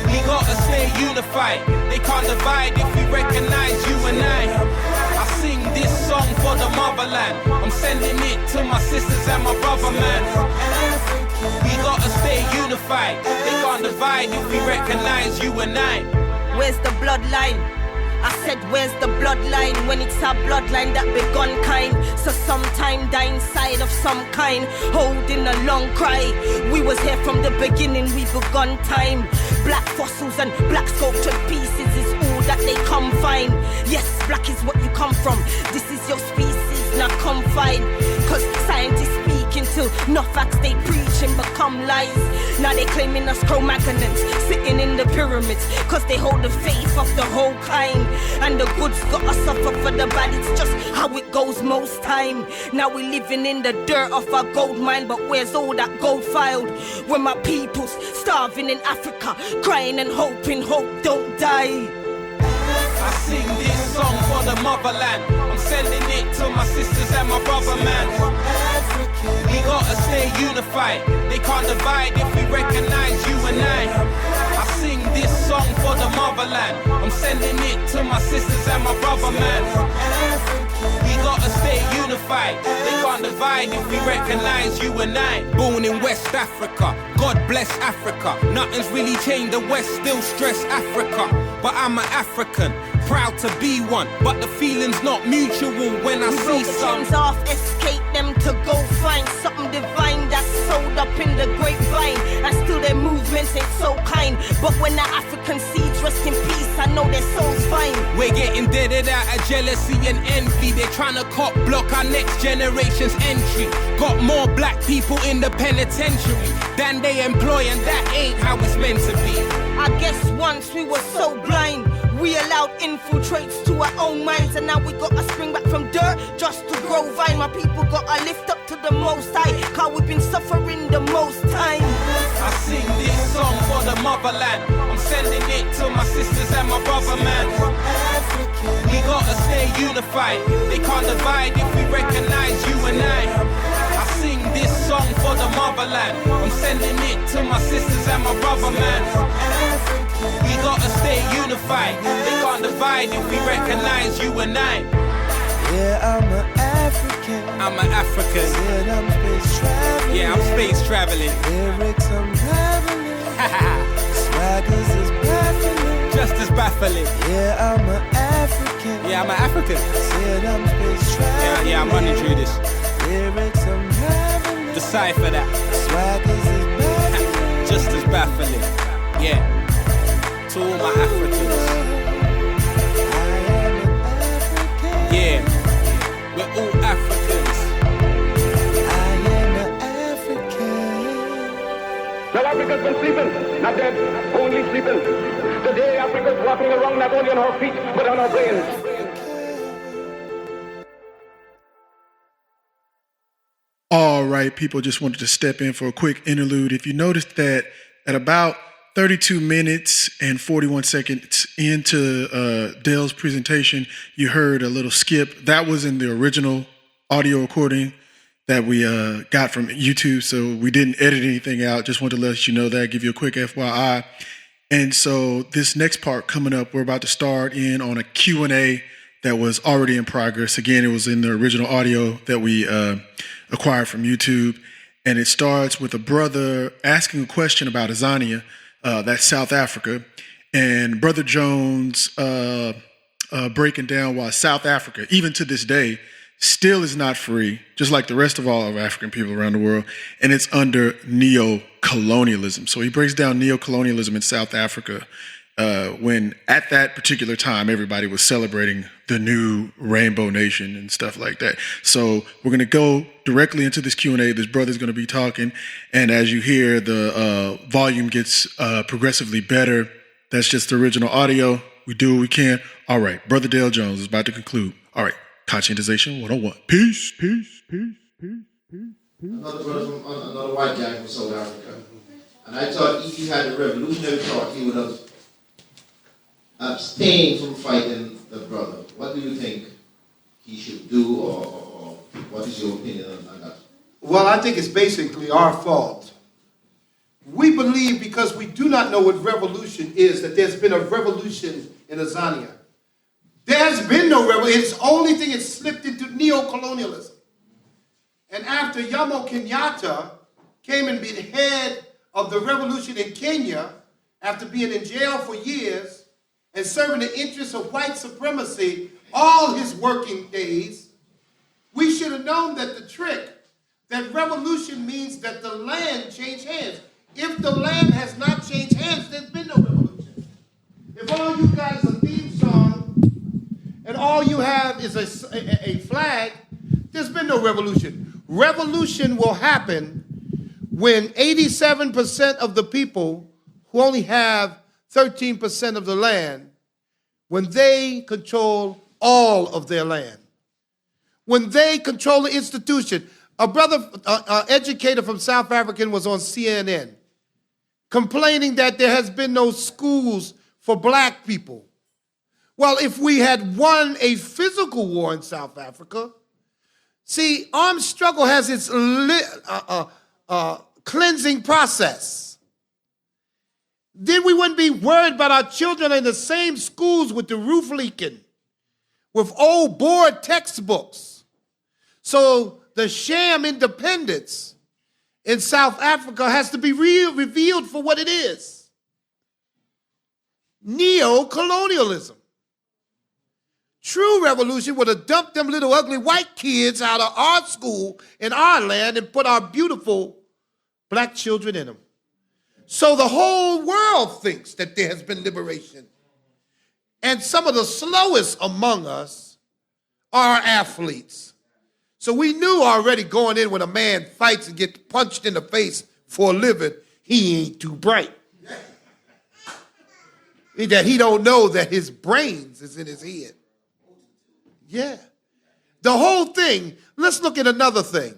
We gotta stay unified. They can't divide if we recognize you and I sing this song for the motherland. I'm sending it to my sisters and my brother, man. We gotta stay unified. They can't divide if we recognize you and I. Where's the bloodline? I said, where's the bloodline? When it's our bloodline that begun kind. So sometime die inside of some kind, holding a long cry. We was here from the beginning, we begun time. Black fossils and black sculptured pieces is all that they come find. Yes, black is what you come from. This is your species, not confine. Cause scientists speaking till no facts they preach and become lies. Now they claiming us Cro-Magnons, sitting in the pyramids. Cause they hold the faith of the whole kind. And the goods gotta suffer for the bad, it's just how it goes most time. Now we living in the dirt of our gold mine, but where's all that gold filed? When my people's starving in Africa, crying and hoping hope don't die. I sing this song for the motherland. I'm sending it to my sisters and my brother, man. We gotta stay unified. They can't divide if we recognize you and I sing this song for the motherland. I'm sending it to my sisters and my brother, man. We gotta stay unified. They can't divide if we recognize you and I. Born in West Africa, God bless Africa. Nothing's really changed, the West still stress Africa. But I'm an African, proud to be one. But the feeling's not mutual when I see some. Chains off, escape them to go find something divine that's sold up in the grapevine. And still their movements ain't so kind. But when the African seeds rest in peace, I know their soul's fine. We're getting deaded out of jealousy and envy. They're trying to cop block our next generation's entry. Got more black people in the penitentiary than they employ, and that ain't how it's meant to be. I guess once we were so blind, we allowed infiltrates to our own minds, and now we gotta spring back from dirt just to grow vine. My people gotta lift up to the most high, cause we've been suffering the most time. I sing this song for the motherland. I'm sending it to my sisters and my brother, man. We gotta stay unified. They can't divide if we recognize you and I sing this song for the motherland. I'm sending it to my sisters and my brother, man. We gotta stay unified. They can't divide if we recognize you and I. Yeah, I'm an African. I'm an African. Yeah, I'm space traveling. Yeah, I'm space traveling. Lyrics I'm babbling. Swaggers is baffling. Just as baffling. Yeah, I'm an African. Yeah, I'm an African. Yeah, I'm space traveling. Yeah, I'm running through this. Lyrics I'm babbling. Decipher that. Swaggers is baffling. Just as baffling. Yeah. To all my Africans. Yeah, we're all Africans. I am an African. Now Africa's been sleeping, not dead, only sleeping. Today Africa's walking around not only on her feet, but on her brains. All right, people, just wanted to step in for a quick interlude. If you noticed that at about 32 minutes and 41 seconds into Dale's presentation, you heard a little skip. That was in the original audio recording that we got from YouTube, so we didn't edit anything out. Just wanted to let you know that, give you a quick FYI. And so this next part coming up, we're about to start in on a Q&A that was already in progress. Again, it was in the original audio that we acquired from YouTube. And it starts with a brother asking a question about Azania, that's South Africa, and Brother Jones breaking down why South Africa, even to this day, still is not free, just like the rest of all of African people around the world, and it's under neo-colonialism. So he breaks down neo-colonialism in South Africa when at that particular time, everybody was celebrating the new Rainbow Nation and stuff like that. So we're going to go directly into this Q&A. This brother's going to be talking. And as you hear, the volume gets progressively better. That's just the original audio. We do what we can. All right. Brother Dale Jones is about to conclude. All right. Conscientization 101. Peace, peace, peace, peace, peace, peace. Another brother from another white guy from South Africa. And I thought if he had a revolutionary thought, he would have abstained from fighting the brother. What do you think he should do, or what is your opinion on that? Well, I think it's basically our fault. We believe, because we do not know what revolution is, that there's been a revolution in Azania. There has been no revolution. It's the only thing that slipped into neo-colonialism. And after Jomo Kenyatta came and be the head of the revolution in Kenya, after being in jail for years and serving the interests of white supremacy all his working days, we should have known that the trick, that revolution means that the land changed hands. If the land has not changed hands, there's been no revolution. If all you got is a theme song and all you have is a flag, there's been no revolution. Revolution will happen when 87% of the people who only have 13% of the land, when they control all of their land, when they control the institution. A brother, educator from South Africa, was on CNN complaining that there has been no schools for black people. Well, if we had won a physical war in South Africa, see, armed struggle has its cleansing process. Then we wouldn't be worried about our children in the same schools with the roof leaking, with old board textbooks. So the sham independence in South Africa has to be revealed for what it is. Neo-colonialism. True revolution would have dumped them little ugly white kids out of our school in our land and put our beautiful black children in them. So the whole world thinks that there has been liberation. And some of the slowest among us are athletes. So we knew already going in when a man fights and gets punched in the face for a living, he ain't too bright. That he don't know that his brains is in his head. Yeah. The whole thing, let's look at another thing.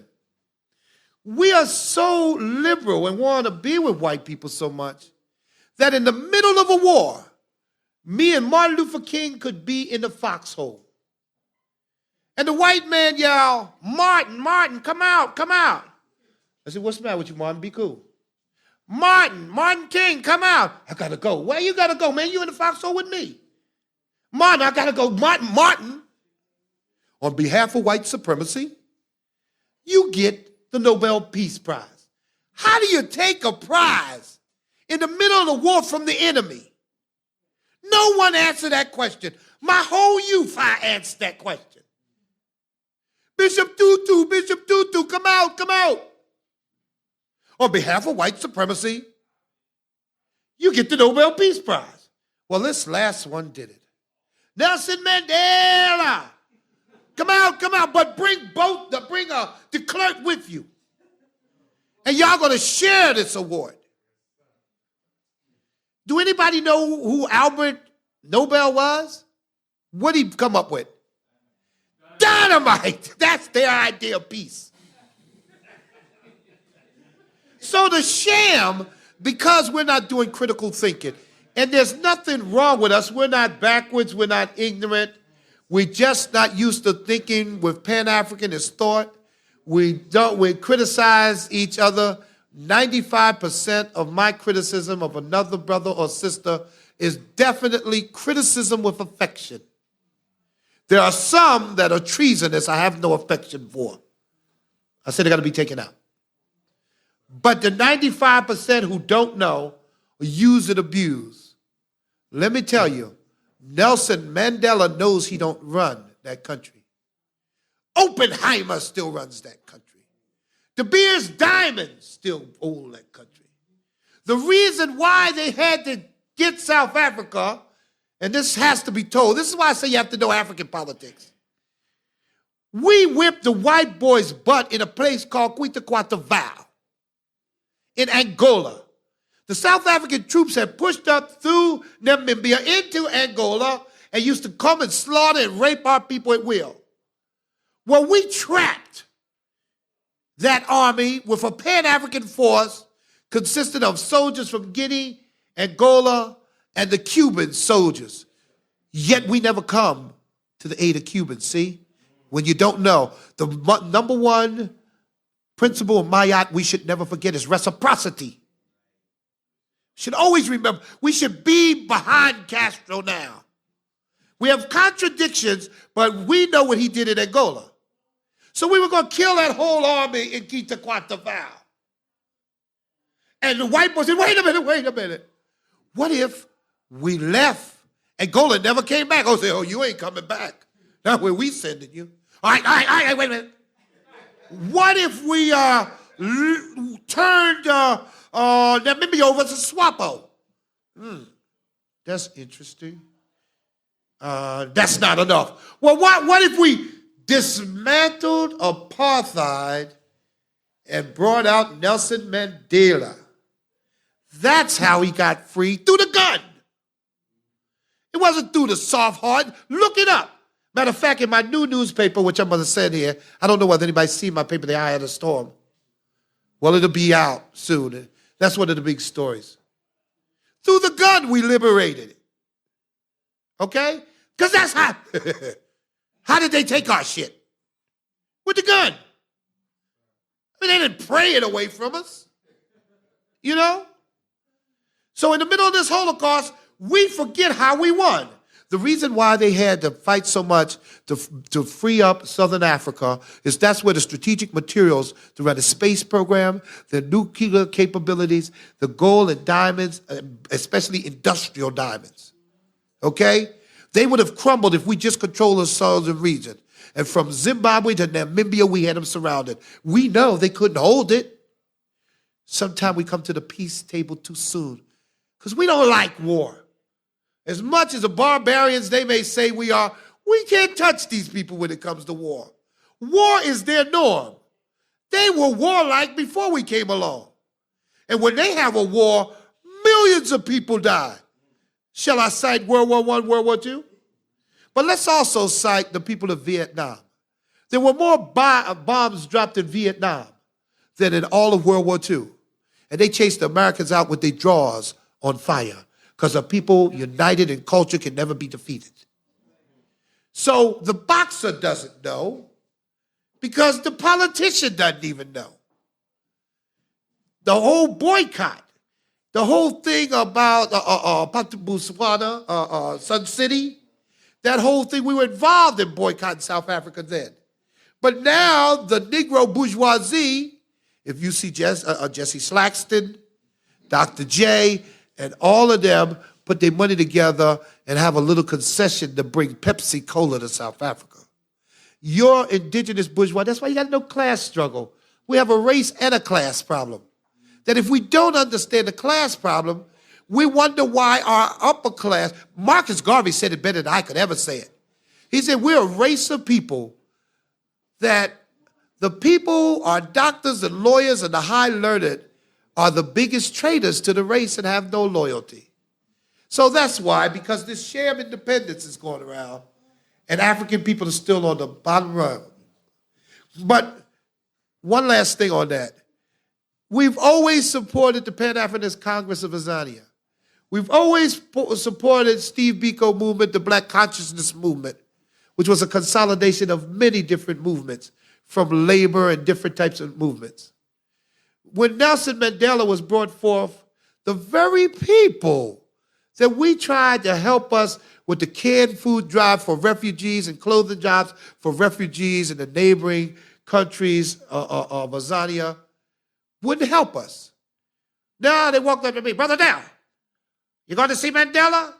We are so liberal and want to be with white people so much that in the middle of a war, me and Martin Luther King could be in the foxhole. And the white man yell, Martin, Martin, come out, come out. I said, what's the matter with you, Martin? Be cool. Martin King, come out. I got to go. Where you got to go, man? You in the foxhole with me. Martin, I got to go. Martin. On behalf of white supremacy, you get the Nobel Peace Prize. How do you take a prize in the middle of the war from the enemy? No one answered that question. My whole youth, I answered that question. Bishop Tutu, come out, come out. On behalf of white supremacy, you get the Nobel Peace Prize. Well, this last one did it. Nelson Mandela, come out, but bring the clerk with you. And y'all gonna share this award. Do anybody know who Albert Nobel was? What did he come up with? Dynamite. That's their idea of peace. So the sham, because we're not doing critical thinking, and there's nothing wrong with us. We're not backwards. We're not ignorant. We're just not used to thinking with Pan-Africanist thought. We criticize each other. 95% of my criticism of another brother or sister is definitely criticism with affection. There are some that are treasonous I have no affection for. I said they got to be taken out. But the 95% who don't know, use and abuse, let me tell you, Nelson Mandela knows he don't run that country. Oppenheimer still runs that country. De Beers Diamond still own that country. The reason why they had to get South Africa, and this has to be told, this is why I say you have to know African politics. We whipped the white boy's butt in a place called Quitaquatavao in Angola. The South African troops had pushed up through Namibia into Angola and used to come and slaughter and rape our people at will. Well, we trapped that army with a Pan-African force consisting of soldiers from Guinea, Angola, and the Cuban soldiers. Yet we never come to the aid of Cubans, see? When you don't know, the number one principle of Mayat we should never forget is reciprocity. Should always remember, we should be behind Castro now. We have contradictions, but we know what he did in Angola. So we were going to kill that whole army in Quitaquatavao. And the white boy said, wait a minute. What if we left? Angola never came back. Oh, say, you ain't coming back. Not where we sending you. All right, wait a minute. What if we turned Namibia over to SWAPO? That's interesting. That's not enough. Well, what if we dismantled apartheid and brought out Nelson Mandela? That's how he got free, through the gun. It wasn't through the soft heart. Look it up. Matter of fact, in my new newspaper, which I'm going to send here, I don't know whether anybody's seen my paper, The Eye of the Storm. Well, it'll be out soon. That's one of the big stories. Through the gun, we liberated it. Okay? Because that's how. How did they take our shit? With the gun. I mean, they didn't pray it away from us. You know? So in the middle of this Holocaust, we forget how we won. The reason why they had to fight so much to free up Southern Africa is that's where the strategic materials to run the space program, the nuclear capabilities, the gold and diamonds, especially industrial diamonds, okay? They would have crumbled if we just controlled the southern region. And from Zimbabwe to Namibia, we had them surrounded. We know they couldn't hold it. Sometimes we come to the peace table too soon because we don't like war. As much as the barbarians they may say we are, we can't touch these people when it comes to war. War is their norm. They were warlike before we came along. And when they have a war, millions of people die. Shall I cite World War I, World War II? But let's also cite the people of Vietnam. There were more bombs dropped in Vietnam than in all of World War II. And they chased the Americans out with their drawers on fire because a people united in culture can never be defeated. So the boxer doesn't know because the politician doesn't even know. The whole boycott, the whole thing about Botswana, Sun City, that whole thing, we were involved in boycotting South Africa then. But now the Negro bourgeoisie, if you see Jesse Slaxton, Dr. J, and all of them put their money together and have a little concession to bring Pepsi Cola to South Africa. Your indigenous bourgeois, that's why you got no class struggle. We have a race and a class problem. That if we don't understand the class problem, we wonder why our upper class, Marcus Garvey said it better than I could ever say it. He said, we're a race of people that the people, our doctors and lawyers and the high learned are the biggest traitors to the race and have no loyalty. So that's why, because this sham independence is going around and African people are still on the bottom rung. But one last thing on that. We've always supported the Pan-Africanist Congress of Azania. We've always supported Steve Biko movement, the Black Consciousness movement, which was a consolidation of many different movements from labor and different types of movements. When Nelson Mandela was brought forth, the very people that we tried to help us with the canned food drive for refugees and clothing jobs for refugees in the neighboring countries of Azania wouldn't help us. Now they walked up to me, Brother Dell, you going to see Mandela?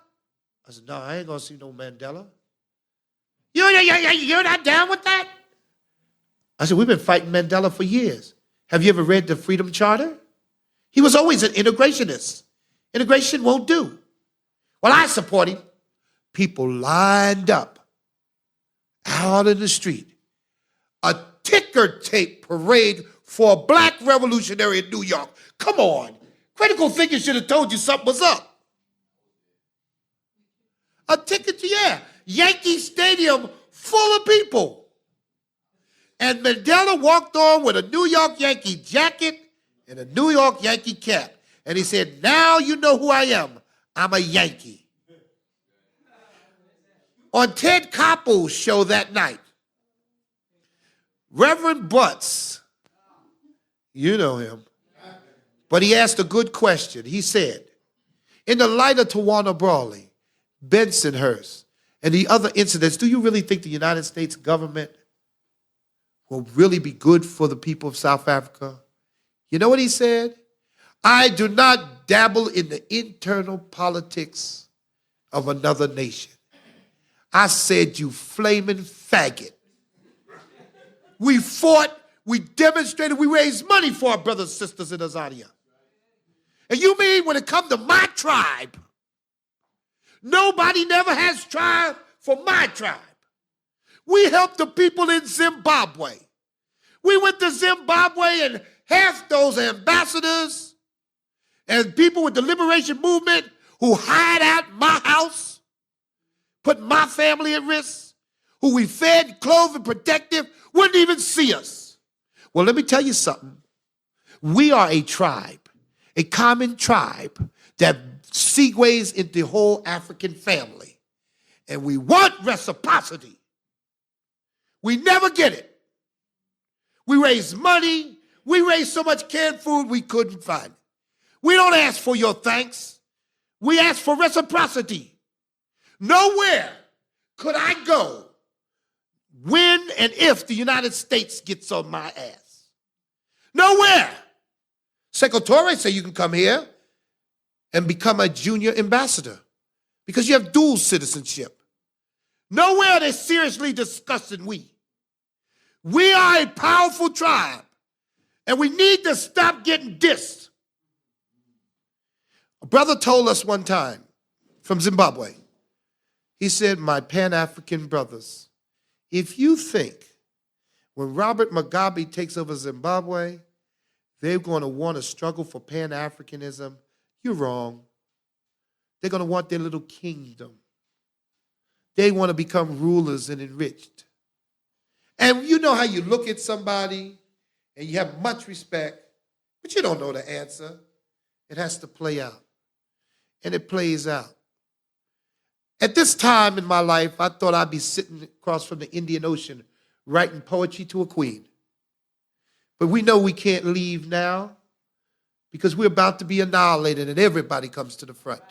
I said, no, I ain't going to see no Mandela. You're not down with that? I said, we've been fighting Mandela for years. Have you ever read the Freedom Charter? He was always an integrationist. Integration won't do. Well, I support him. People lined up out in the street. A ticker tape parade for a black revolutionary in New York. Come on. Critical thinking should have told you something was up. A ticket, yeah. Yankee Stadium full of people. And Mandela walked on with a New York Yankee jacket and a New York Yankee cap. And he said, now you know who I am. I'm a Yankee. On Ted Koppel's show that night, Reverend Butts, you know him, but he asked a good question. He said, in the light of Tawana Brawley, Bensonhurst, and the other incidents, do you really think the United States government will really be good for the people of South Africa? You know what he said? I do not dabble in the internal politics of another nation. I said, you flaming faggot. We fought, we demonstrated, we raised money for our brothers and sisters in Azania. And you mean when it comes to my tribe, nobody never has tried for my tribe. We helped the people in Zimbabwe. We went to Zimbabwe and half those ambassadors and people with the liberation movement who hide out my house, put my family at risk, who we fed, clothed, and protected, wouldn't even see us. Well, let me tell you something. We are a tribe, a common tribe that segues into the whole African family. And we want reciprocity. We never get it. We raise money. We raise so much canned food we couldn't find it. We don't ask for your thanks. We ask for reciprocity. Nowhere could I go when and if the United States gets on my ass. Nowhere. Secretary say you can come here and become a junior ambassador because you have dual citizenship. Nowhere are they seriously discussing we. We are a powerful tribe, and we need to stop getting dissed. A brother told us one time, from Zimbabwe. He said, my Pan-African brothers, if you think when Robert Mugabe takes over Zimbabwe, they're going to want to struggle for Pan-Africanism, you're wrong. They're going to want their little kingdom. They want to become rulers and enriched. And you know how you look at somebody and you have much respect, but you don't know the answer. It has to play out. And it plays out. At this time in my life, I thought I'd be sitting across from the Indian Ocean writing poetry to a queen. But we know we can't leave now because we're about to be annihilated and everybody comes to the front.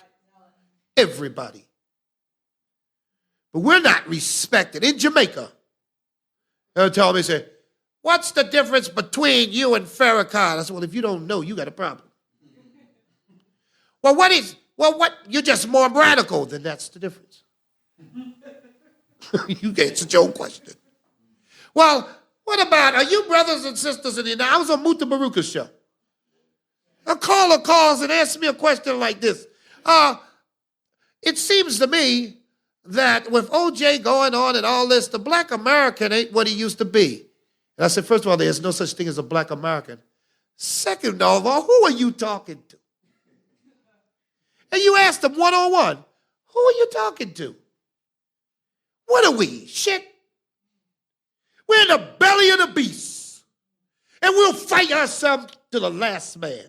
Everybody. But we're not respected. In Jamaica, they'll tell me, say, what's the difference between you and Farrakhan? I said, well, if you don't know, you got a problem. What, you're just more radical. Then that's the difference. You answered your own question. Well, what about, are you brothers and sisters in the United? I was on Muta Baruka's show. A caller calls and asks me a question like this. It seems to me that with OJ going on and all this, the black American ain't what he used to be. And I said, first of all, there's no such thing as a black American. Second of all, who are you talking to? And you asked them one-on-one, who are you talking to? What are we, shit? We're in the belly of the beast. And we'll fight ourselves to the last man.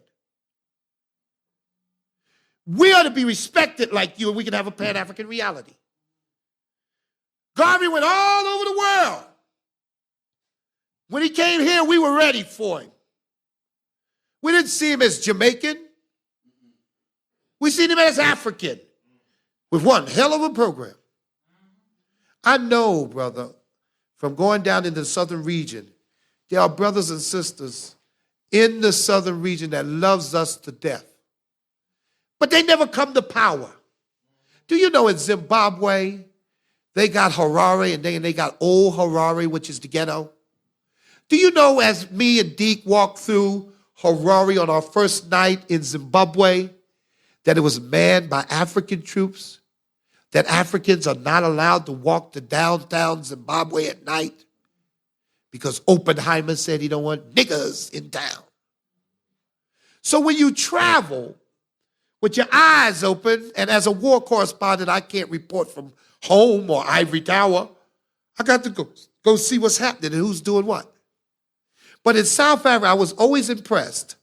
We ought to be respected like you, and we can have a Pan-African reality. Garvey went all over the world. When he came here, we were ready for him. We didn't see him as Jamaican. We seen him as African with one hell of a program. I know, brother, from going down into the southern region, there are brothers and sisters in the southern region that loves us to death. But they never come to power. Do you know in Zimbabwe, they got Harare and they got old Harare, which is the ghetto? Do you know as me and Deke walked through Harare on our first night in Zimbabwe, that it was manned by African troops, that Africans are not allowed to walk to downtown Zimbabwe at night because Oppenheimer said he don't want niggers in town. So when you travel with your eyes open, and as a war correspondent, I can't report from home or Ivory Tower. I got to go see what's happening and who's doing what. But in South Africa, I was always impressed.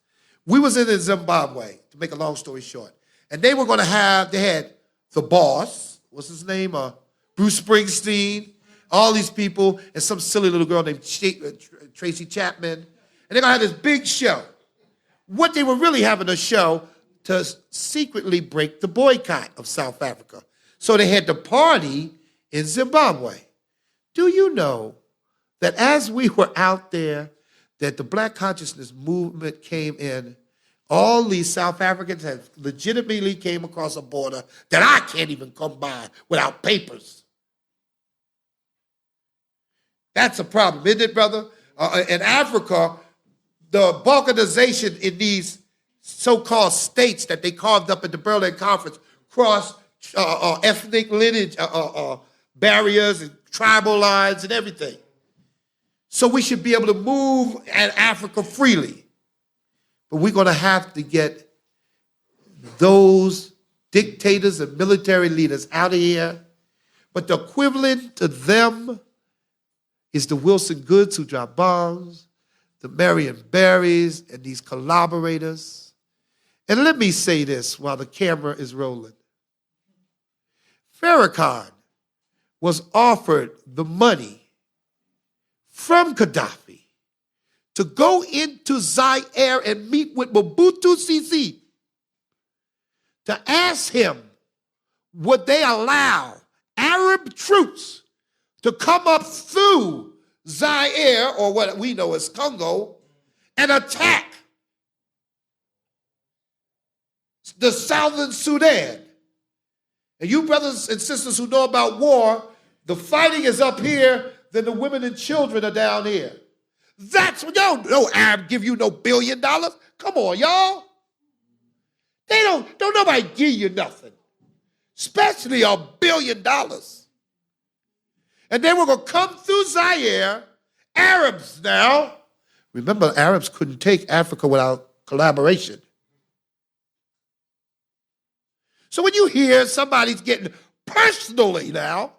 We was in Zimbabwe, to make a long story short. And they were going to have, they had the boss, what's his name? Bruce Springsteen, all these people, and some silly little girl named Tracy Chapman. And they're going to have this big show. What they were really having a show to secretly break the boycott of South Africa. So they had the party in Zimbabwe. Do you know that as we were out there, that the Black consciousness movement came in, all these South Africans have legitimately came across a border that I can't even come by without papers. That's a problem, isn't it, brother? In Africa, the balkanization in these so-called states that they carved up at the Berlin Conference crossed ethnic lineage barriers and tribal lines and everything. So we should be able to move in Africa freely. But we're going to have to get those dictators and military leaders out of here. But the equivalent to them is the Wilson Goods who drop bombs, the Marion Barrys, and these collaborators. And let me say this while the camera is rolling. Farrakhan was offered the money from Gaddafi to go into Zaire and meet with Mobutu Sese to ask him, would they allow Arab troops to come up through Zaire, or what we know as Congo, and attack the southern Sudan. And you brothers and sisters who know about war, the fighting is up here, then the women and children are down here. That's what, no Arab give you no $1 billion. Come on, y'all. Don't nobody give you nothing. especially $1 billion. And they were going to come through Zaire, Arabs now. Remember, Arabs couldn't take Africa without collaboration. So when you hear somebody's getting personally now,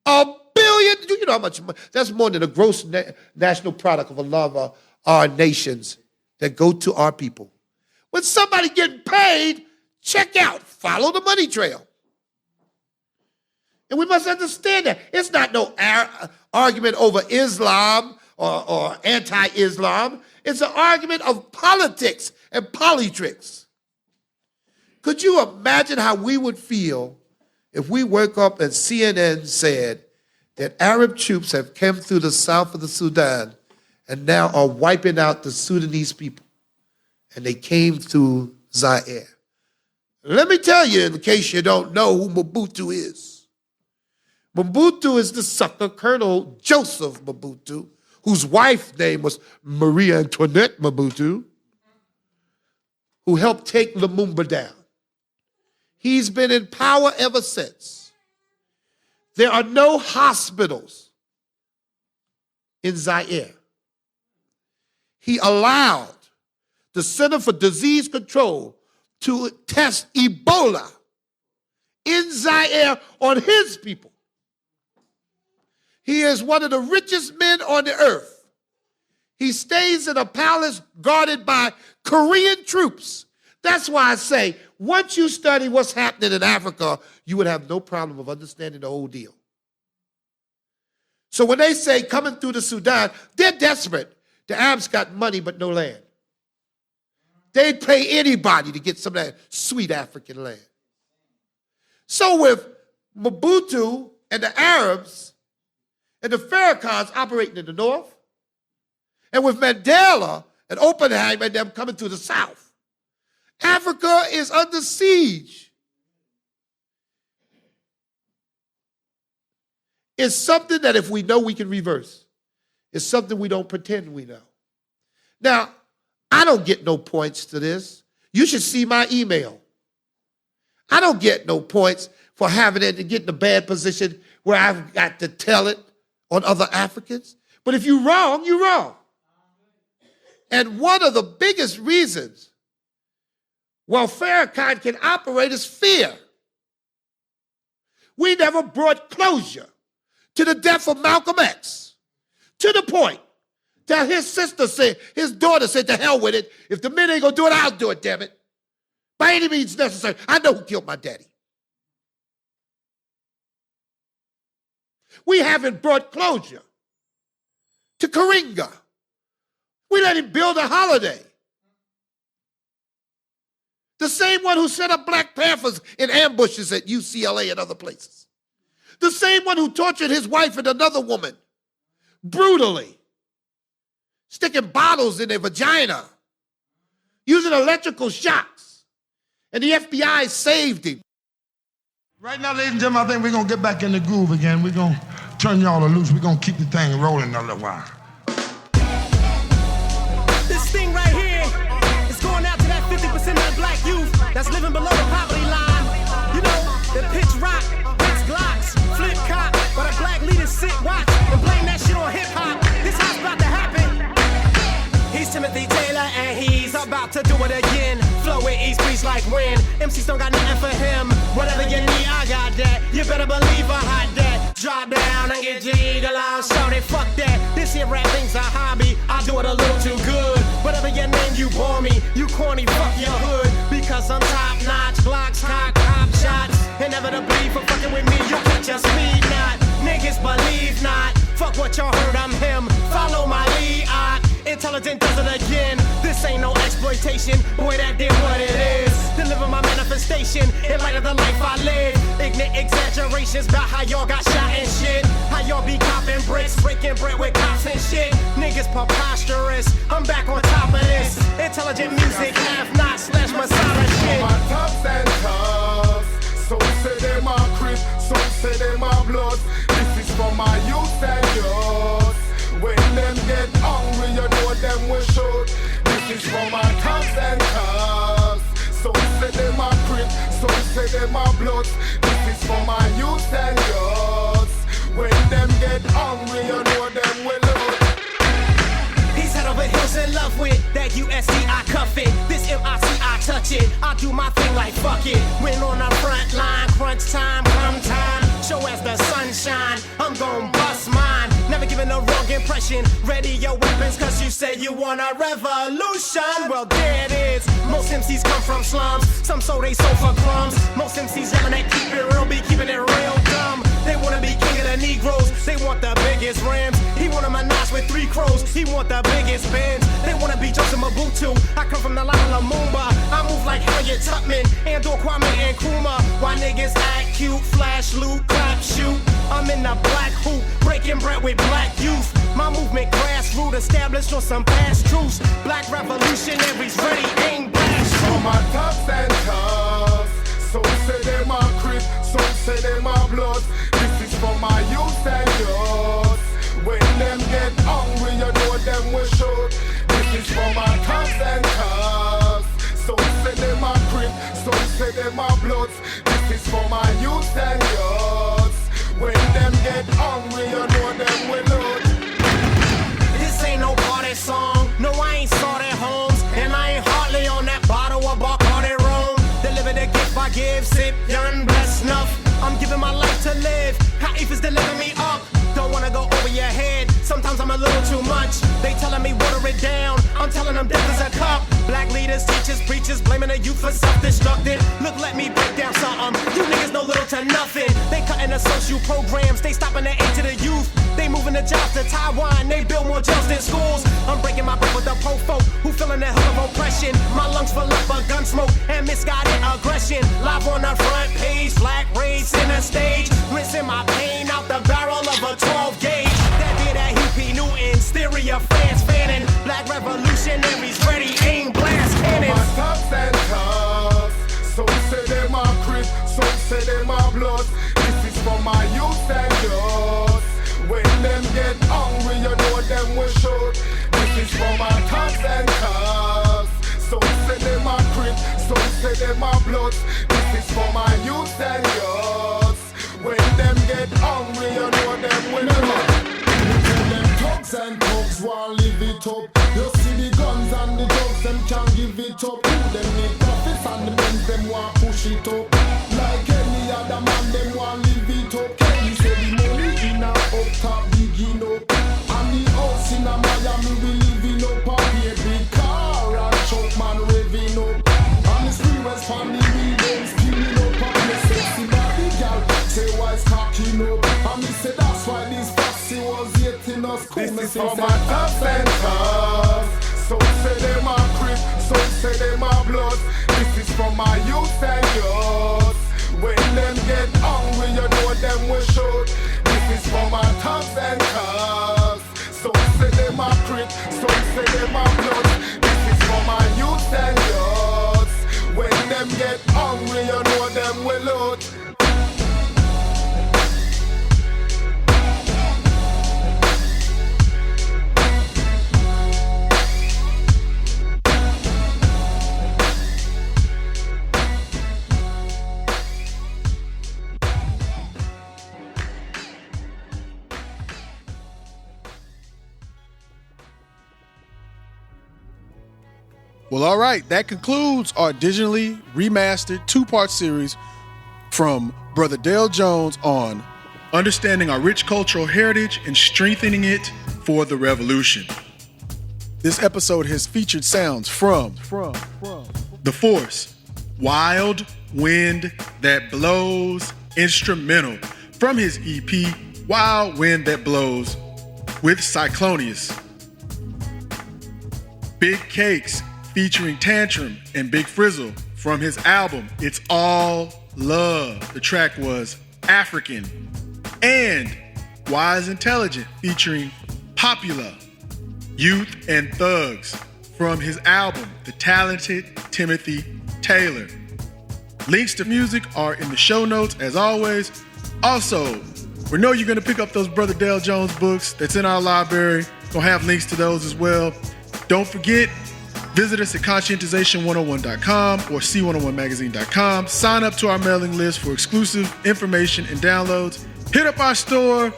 $1 billion, you know how much money, that's more than the gross national product of a lot of our nations that go to our people. When somebody getting paid, check out, follow the money trail. And we must understand that. It's not no argument over Islam or anti-Islam. It's an argument of politics and politricks. Could you imagine how we would feel if we woke up and CNN said that Arab troops have come through the south of the Sudan and now are wiping out the Sudanese people, and they came through Zaire? Let me tell you, in case you don't know who Mobutu is. Mobutu is the sucker, Colonel Joseph Mobutu, whose wife's name was Marie Antoinette Mobutu, who helped take Lumumba down. He's been in power ever since. There are no hospitals in Zaire. He allowed the Center for Disease Control to test Ebola in Zaire on his people. He is one of the richest men on the earth. He stays in a palace guarded by Korean troops. That's why I say, once you study what's happening in Africa, you would have no problem of understanding the whole deal. So when they say coming through the Sudan, they're desperate. The Arabs got money but no land. They'd pay anybody to get some of that sweet African land. So with Mobutu and the Arabs and the Farrakhan's operating in the north, and with Mandela and Oppenheimer and them coming to the south, Africa is under siege. It's something that if we know, we can reverse. It's something we don't pretend we know. Now, I don't get no points to this. You should see my email. I don't get no points for having it and getting a bad position where I've got to tell it on other Africans. But if you're wrong, you're wrong. And one of the biggest reasons why Farrakhan can operate is fear. We never brought closure to the death of Malcolm X, to the point that his sister said, his daughter said, to hell with it. If the men ain't gonna do it, I'll do it, damn it. By any means necessary. I know who killed my daddy. We haven't brought closure to Karinga. We let him build a holiday. The same one who set up Black Panthers in ambushes at UCLA and other places. The same one who tortured his wife and another woman brutally, sticking bottles in their vagina, using electrical shocks, and the FBI saved him. Right now, ladies and gentlemen, I think we're going to get back in the groove again. We're going to turn y'all loose. We're going to keep the thing rolling a little while. This thing right here is going out to that 50% of the black youth that's living below the poverty line. You know, the pitch rock, pitch glocks, flip cop, but a black leader sit, watch, and blame that shit on hip-hop. This how's about to happen. He's Timothy Taylor and he's about to do it again. Flow with East Beach like wind. MCs don't got nothing for him. Whatever you need, I got that. You better believe I hide that. Drop down and get jiggle on, shout it, fuck that. This here rap thing's a hobby. I do it a little too good. Whatever your name, you bore me. You corny, fuck your hood. Because I'm top notch. Glocks, cock, cop shots. Inevitably for fucking with me, you catch a speed knot. Niggas believe not. Fuck what y'all heard, I'm him. Follow my lead, intelligent does it again. This ain't no exploitation. Boy, that did what it is. Deliver my manifestation in light of the life I live. Ignorant exaggerations about how y'all got shot and shit. How y'all be copping bricks, breaking bread with cops and shit. Niggas preposterous. I'm back on top of this. Intelligent music, have not slash Masada shit. My tops and tops. Some say they my crib, some say they my blood. This is for my youth and yours. When them get hungry, you know them will shoot. This is for my tops and tops. Some say they my crib, some say say them are bloods. This is for my youth and yours. When them get hungry, you know them will load. He's head over heels in love with that USD, I cuff it. This MIC, I touch it. I do my thing like fuck it. When on the front line, crunch time, come time. Show as the sunshine, I'm gon' bust mine. Never giving a wrong impression. Ready your weapons, cause you say you want a revolution. Well, there it is. Most MCs come from slums. Some sold they sold for crumbs. Most MCs yelling at keep it real, be keeping it real dumb. They wanna be king of the Negroes. They want the biggest Rams. He want a menage with 3 crows. He want the biggest bands. They wanna be Joseph Mobutu. I come from the line of Lumumba. I move like Harriet Tubman and Kwame and Nkrumah. Why niggas act cute, flash, loot, clap, shoot. I'm in the black hoop, breaking bread with black youth. My movement grassroots, established on some past truths. Black revolutionaries ready, aim, blast. For my tops and tops. So say them are crip, so say them are blood. This is for my youth and yours. When them get hungry, you know them will shoot. This is for my tops and tops. So say them are crip, so say them are blood. This is for my youth and yours. When them get hungry, you know them will load. This ain't no party song. No, I ain't started homes. And I ain't hardly on that bottle of Bacardi Rome. Deliver the gift I give, sip, young, blessed enough. I'm giving my life to live. Kaif is delivering me up. Don't wanna go over your head. Sometimes I'm a little too much. They telling me water it down. I'm telling them death is a cup. Black leaders, teachers, preachers, blaming the youth for self-destructing. Look, let me break down something. You niggas know little to nothing. They cutting the social programs. They stopping the aid to the youth. They moving the jobs to Taiwan. They build more jails than schools. I'm breaking my breath with the po folk who feeling the hell of oppression. My lungs full up of gun smoke and misguided aggression. Live on the front page, black raids in the stage. Rinsing my pain out the barrel of a 12 gauge. That did that EP Newton, stereo fans fanning. Black revolutionaries ready, aim, blast cannons. My tops and tops. So say them are crip, so say them are blood. This is for my youth and yours. When them get hungry, you know them will shoot. This is for my tops and tops. So say them are crip, so say them are blood. This is for my youth and yours. When them get hungry, you know them will shoot. Them thugs and thugs want live it up. You see the guns and the drugs, them can't give it up. Who them need profits and the men, them want push it up. Like any other man, them want live it up. Kenny say the money in a up top begin up. And the house in a Miami we living up. And the big car and truck man raving up. And the freeways on the buildings killing up. And the sexy body girl say why it's cocking up. And me say that's why this fussy was hating us. This is for my tops and tops. So say them are crip, so say them are blood. This is for my youth and yours. When them get hungry, you know them will shoot. This is for my tops and tops. So say them are crip, so say them are blood. This is for my youth and yours. When them get hungry, you know them will loot. Well, all right. That concludes our digitally remastered 2-part series from Brother Dale Jones on understanding our rich cultural heritage and strengthening it for the revolution. This episode has featured sounds from The Force, Wild Wind That Blows, instrumental from his EP, Wild Wind That Blows, with CYCLONIOUS. Big Cakes, featuring Tantrum and Big Frizzle from his album, It's All Love. The track was African. And Wise Intelligent, featuring Popula, Youth and Thugs from his album, The Talented Timothy Taylor. Links to music are in the show notes, as always. Also, we know you're going to pick up those Brother Dale Jones books that's in our library. Gonna have links to those as well. Don't forget, Visit us at conscientization101.com or c101magazine.com. Sign up to our mailing list for exclusive information and downloads. Hit up our store,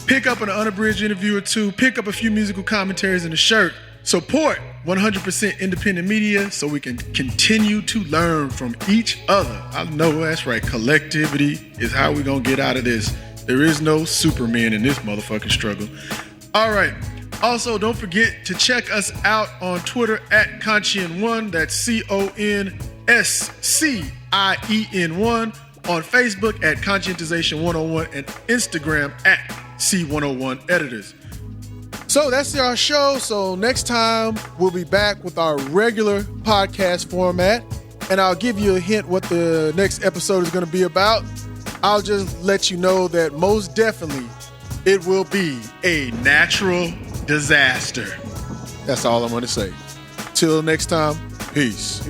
pick up an unabridged interview or two, pick up a few musical commentaries and a shirt. Support 100% independent media so we can continue to learn from each other. I know that's right. Collectivity is how we're going to get out of this. There is no Superman in this motherfucking struggle. All right. Also, don't forget to check us out on Twitter at Conscien1. That's CONSCIEN1. On Facebook at Conscientization101 and Instagram at C101 Editors. So that's our show. So next time we'll be back with our regular podcast format, and I'll give you a hint what the next episode is going to be about. I'll just let you know that most definitely it will be a natural disaster. That's all I'm going to say. Till next time, peace.